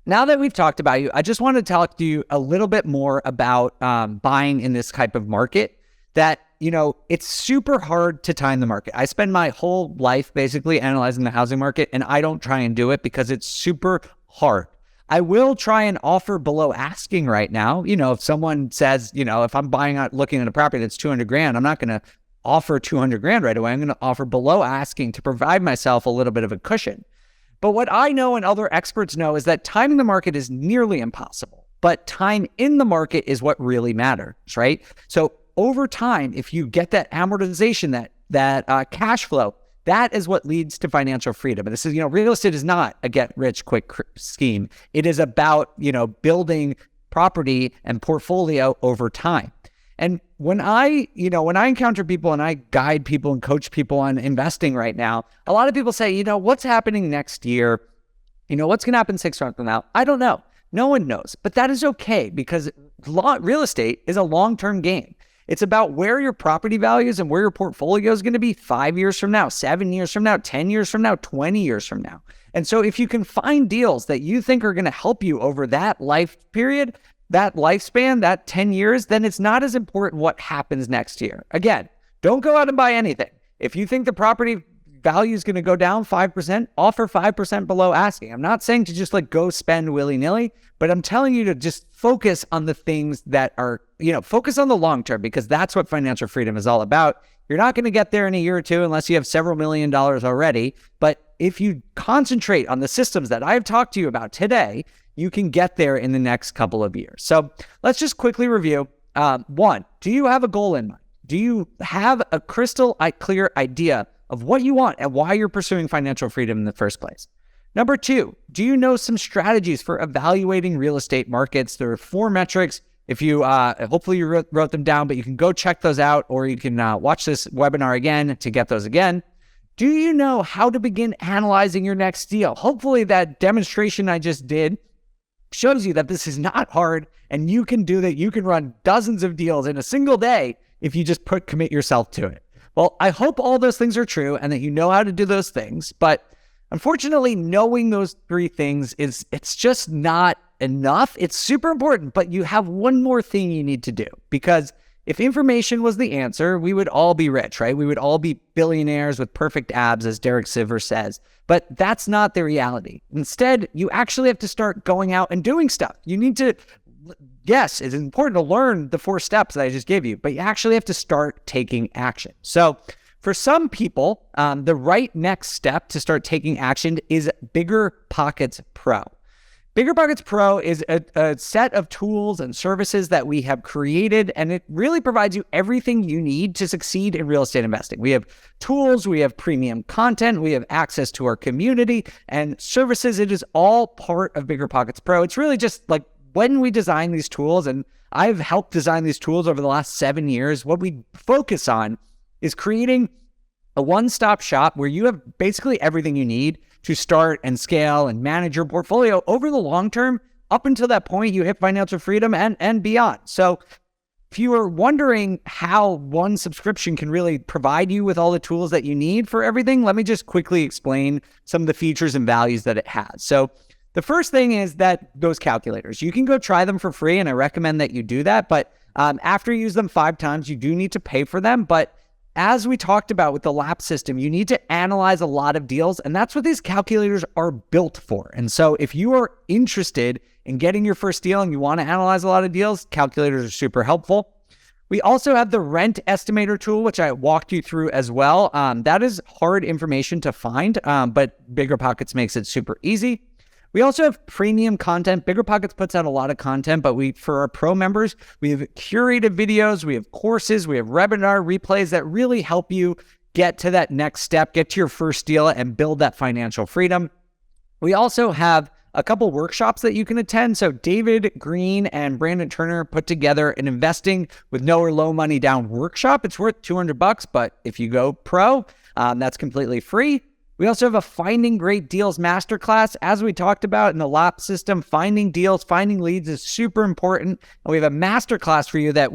now that we've talked about you, I just want to talk to you a little bit more about buying in this type of market that, it's super hard to time the market. I spend my whole life basically analyzing the housing market, and I don't try and do it because it's super hard. I will try and offer below asking right now. If someone says, if I'm looking at a property that's 200 grand, I'm not going to offer 200 grand right away. I'm going to offer below asking to provide myself a little bit of a cushion. But what I know and other experts know is that timing the market is nearly impossible, but time in the market is what really matters, right? So over time, if you get that amortization, that cash flow, that is what leads to financial freedom. And this is, real estate is not a get rich quick scheme. It is about, building property and portfolio over time. And when I encounter people and I guide people and coach people on investing right now, a lot of people say, what's happening next year? What's going to happen 6 months from now? I don't know. No one knows, but that is okay because real estate is a long-term game. It's about where your property values and where your portfolio is going to be 5 years from now, 7 years from now, 10 years from now, 20 years from now. And so if you can find deals that you think are going to help you over that life period, that lifespan, that 10 years, then it's not as important what happens next year. Again, don't go out and buy anything. If you think the property value is going to go down 5%, offer 5% below asking. I'm not saying to just go spend willy-nilly, but I'm telling you to just focus on the things that are, focus on the long term, because that's what financial freedom is all about. You're not going to get there in a year or two unless you have several $1 million already. But if you concentrate on the systems that I've talked to you about today, you can get there in the next couple of years. So let's just quickly review. 1, do you have a goal in mind? Do you have a crystal clear idea of what you want and why you're pursuing financial freedom in the first place? Number 2, do you know some strategies for evaluating real estate markets? There are 4 metrics. If you, hopefully you wrote them down, but you can go check those out, or you can watch this webinar again to get those again. Do you know how to begin analyzing your next deal? Hopefully that demonstration I just did shows you that this is not hard and you can do that. You can run dozens of deals in a single day if you just commit yourself to it. Well, I hope all those things are true and that you know how to do those things. But unfortunately, knowing those 3 things it's just not enough. It's super important, but you have one more thing you need to do, because if information was the answer, we would all be rich, right? We would all be billionaires with perfect abs, as Derek Sivers says. But that's not the reality. Instead, you actually have to start going out and doing stuff. You need to, yes, it's important to learn the 4 steps that I just gave you, but you actually have to start taking action. So for some people, the right next step to start taking action is BiggerPockets Pro. BiggerPockets Pro is a set of tools and services that we have created, and it really provides you everything you need to succeed in real estate investing. We have tools, we have premium content, we have access to our community and services. It is all part of BiggerPockets Pro. It's really just like when we design these tools, and I've helped design these tools over the last 7 years, what we focus on is creating a one-stop shop where you have basically everything you need to start and scale and manage your portfolio over the long term. Up until that point, you hit financial freedom and beyond. So if you are wondering how one subscription can really provide you with all the tools that you need for everything, let me just quickly explain some of the features and values that it has. So the first thing is that those calculators, you can go try them for free, and I recommend that you do that. But after you use them 5 times, you do need to pay for them. But as we talked about with the LAP system, you need to analyze a lot of deals, and that's what these calculators are built for. And so if you are interested in getting your first deal and you want to analyze a lot of deals, calculators are super helpful. We also have the rent estimator tool, which I walked you through as well. That is hard information to find, but BiggerPockets makes it super easy. We also have premium content. BiggerPockets puts out a lot of content, but for our pro members, we have curated videos, we have courses, we have webinar replays that really help you get to that next step, get to your first deal, and build that financial freedom. We also have a couple workshops that you can attend. So David Green and Brandon Turner put together an investing with no or low money down workshop. It's worth $200, but if you go pro, that's completely free. We also have a Finding Great Deals Masterclass. As we talked about in the LAP system, finding deals, finding leads is super important. And we have a masterclass for you that,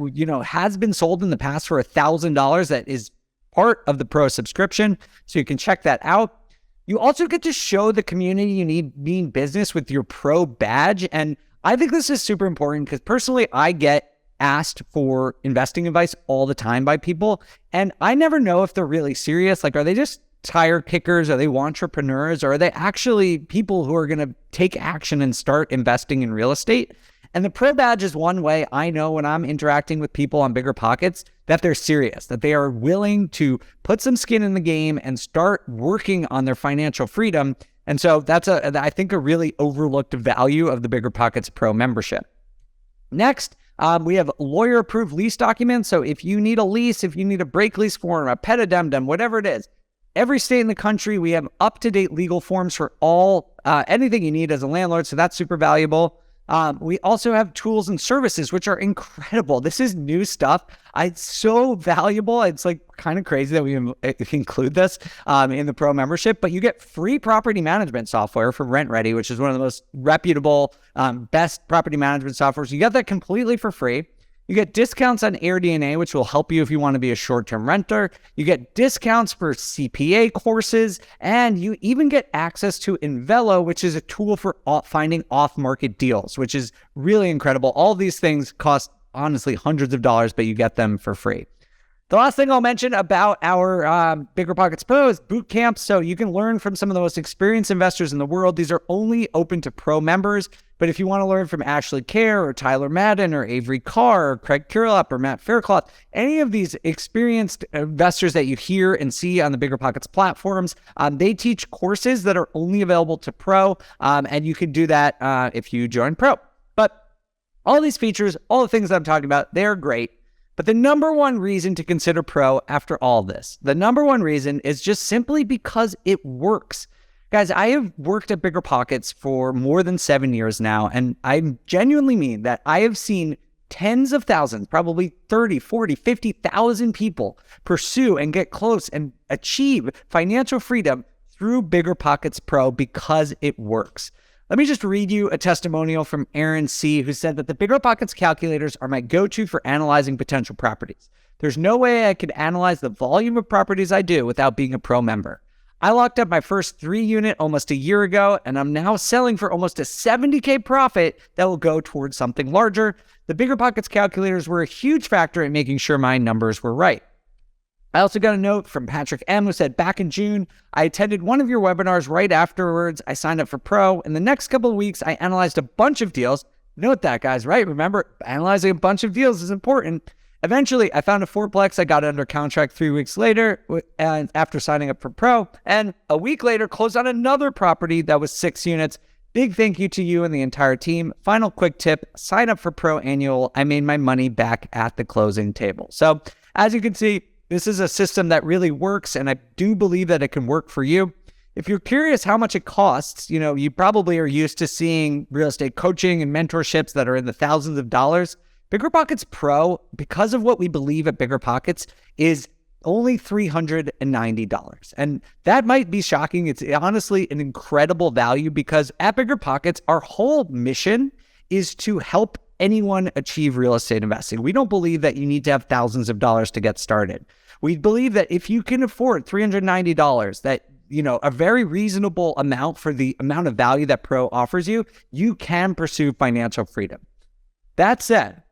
has been sold in the past for $1,000 that is part of the pro subscription. So you can check that out. You also get to show the community you need mean business with your pro badge. And I think this is super important because personally, I get asked for investing advice all the time by people. And I never know if they're really serious. Like, are they just tire kickers? Are they entrepreneurs? Or are they actually people who are going to take action and start investing in real estate? And the pro badge is one way I know when I'm interacting with people on BiggerPockets that they're serious, that they are willing to put some skin in the game and start working on their financial freedom. And so that's I think a really overlooked value of the BiggerPockets Pro membership. Next, we have lawyer-approved lease documents. So if you need a lease, if you need a break lease form, a pet addendum, whatever it is, every state in the country, we have up-to-date legal forms for anything you need as a landlord. So that's super valuable. We also have tools and services, which are incredible. This is new stuff. It's so valuable. It's like kind of crazy that we include this in the pro membership, but you get free property management software from RentReady, which is one of the most reputable, best property management softwares. You get that completely for free. You get discounts on AirDNA, which will help you if you want to be a short-term renter. You get discounts for CPA courses, and you even get access to Invelo, which is a tool for finding off-market deals, which is really incredible. All these things cost, honestly, hundreds of dollars, but you get them for free. The last thing I'll mention about our BiggerPockets Pro is boot camps. So you can learn from some of the most experienced investors in the world. These are only open to pro members. But if you want to learn from Ashley Kerr or Tyler Madden or Avery Carr or Craig Kirlap or Matt Faircloth, any of these experienced investors that you hear and see on the BiggerPockets platforms, they teach courses that are only available to pro. And you can do that if you join pro. But all these features, all the things that I'm talking about, they're great. But the number one reason to consider pro after all this, the number one reason is just simply because it works. Guys, I have worked at BiggerPockets for more than 7 years now, and I genuinely mean that I have seen tens of thousands, probably 30, 40, 50,000 people pursue and get close and achieve financial freedom through BiggerPockets Pro because it works. Let me just read you a testimonial from Aaron C., who said that the BiggerPockets calculators are my go-to for analyzing potential properties. There's no way I could analyze the volume of properties I do without being a pro member. I locked up my first 3-unit almost a year ago, and I'm now selling for almost a $70K profit that will go towards something larger. The BiggerPockets calculators were a huge factor in making sure my numbers were right. I also got a note from Patrick M., who said, back in June, I attended one of your webinars. Right afterwards, I signed up for Pro. In the next couple of weeks, I analyzed a bunch of deals. Note that, guys, right? Remember, analyzing a bunch of deals is important. Eventually, I found a fourplex. I got it under contract 3 weeks later and after signing up for Pro. And a week later, closed on another property that was 6 units. Big thank you to you and the entire team. Final quick tip, sign up for Pro Annual. I made my money back at the closing table. So as you can see, this is a system that really works, and I do believe that it can work for you. If you're curious how much it costs, you probably are used to seeing real estate coaching and mentorships that are in the thousands of dollars. BiggerPockets Pro, because of what we believe at BiggerPockets, is only $390. And that might be shocking. It's honestly an incredible value because at BiggerPockets, our whole mission is to help anyone achieve real estate investing. We don't believe that you need to have thousands of dollars to get started. We believe that if you can afford $390, that a very reasonable amount for the amount of value that Pro offers you, you can pursue financial freedom. That said,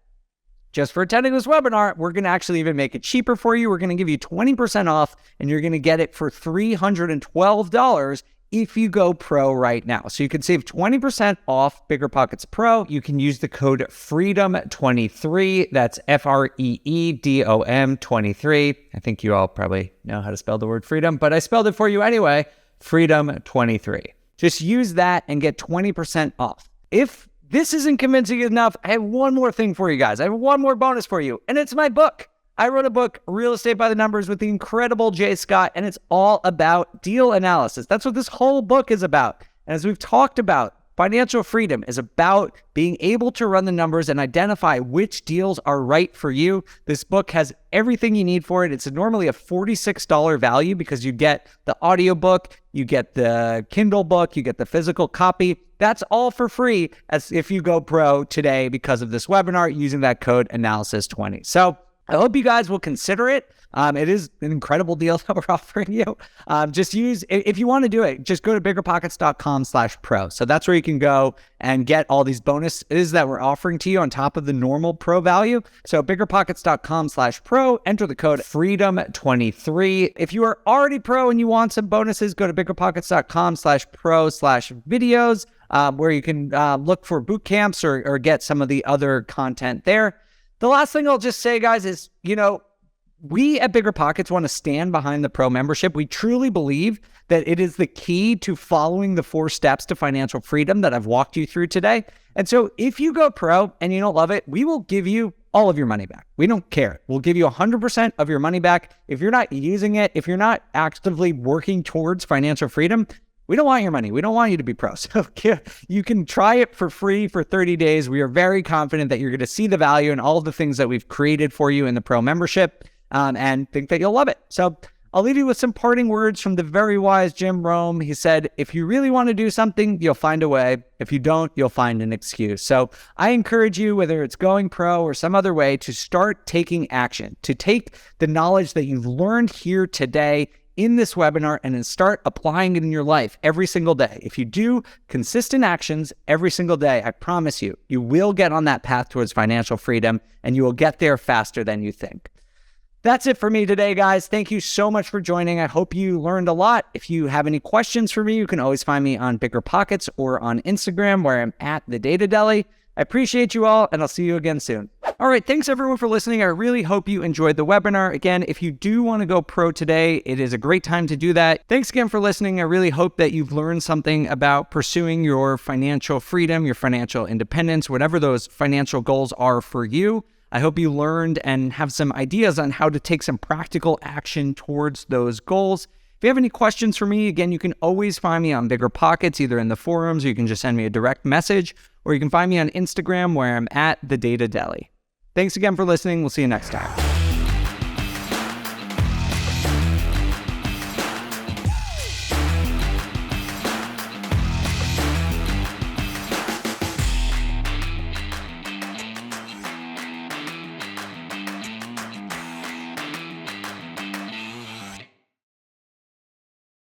just for attending this webinar, we're going to actually even make it cheaper for you. We're going to give you 20% off, and you're going to get it for $312 if you go Pro right now. So you can save 20% off BiggerPockets Pro. You can use the code FREEDOM23. That's FREEDOM 23. I think you all probably know how to spell the word freedom, but I spelled it for you anyway. Freedom 23. Just use that and get 20% off. If this isn't convincing enough, I have one more thing for you guys. I have one more bonus for you, and it's my book. I wrote a book, Real Estate by the Numbers, with the incredible Jay Scott, and it's all about deal analysis. That's what this whole book is about. And as we've talked about, financial freedom is about being able to run the numbers and identify which deals are right for you. This book has everything you need for it. It's normally a $46 value because you get the audiobook, you get the Kindle book, you get the physical copy. That's all for free as if you go Pro today because of this webinar using that code analysis20. So I hope you guys will consider it. It is an incredible deal that we're offering you. If you want to do it, just go to biggerpockets.com/pro. So that's where you can go and get all these bonuses that we're offering to you on top of the normal Pro value. So biggerpockets.com/pro, enter the code FREEDOM23. If you are already Pro and you want some bonuses, go to biggerpockets.com/pro/videos, where you can look for boot camps or get some of the other content there. The last thing I'll just say, guys, is, we at BiggerPockets want to stand behind the Pro membership. We truly believe that it is the key to following the 4 steps to financial freedom that I've walked you through today. And so if you go Pro and you don't love it, we will give you all of your money back. We don't care. We'll give you 100% of your money back. If you're not using it, if you're not actively working towards financial freedom, we don't want your money. We don't want you to be Pro. So you can try it for free for 30 days. We are very confident that you're going to see the value in all of the things that we've created for you in the Pro membership, and think that you'll love it. So I'll leave you with some parting words from the very wise Jim Rome. He said, if you really want to do something, you'll find a way. If you don't, you'll find an excuse. So I encourage you, whether it's going Pro or some other way, to start taking action, to take the knowledge that you've learned here today in this webinar and then start applying it in your life every single day. If you do consistent actions every single day, I promise you, you will get on that path towards financial freedom, and you will get there faster than you think. That's it for me today, guys. Thank you so much for joining. I hope you learned a lot. If you have any questions for me, you can always find me on BiggerPockets or on Instagram, where I'm at the Data Deli. I appreciate you all, and I'll see you again soon. All right, thanks everyone for listening. I really hope you enjoyed the webinar. Again, if you do want to go Pro today, it is a great time to do that. Thanks again for listening. I really hope that you've learned something about pursuing your financial freedom, your financial independence, whatever those financial goals are for you. I hope you learned and have some ideas on how to take some practical action towards those goals. If you have any questions for me, again, you can always find me on BiggerPockets, either in the forums, or you can just send me a direct message, or you can find me on Instagram, where I'm at the Data Deli. Thanks again for listening. We'll see you next time.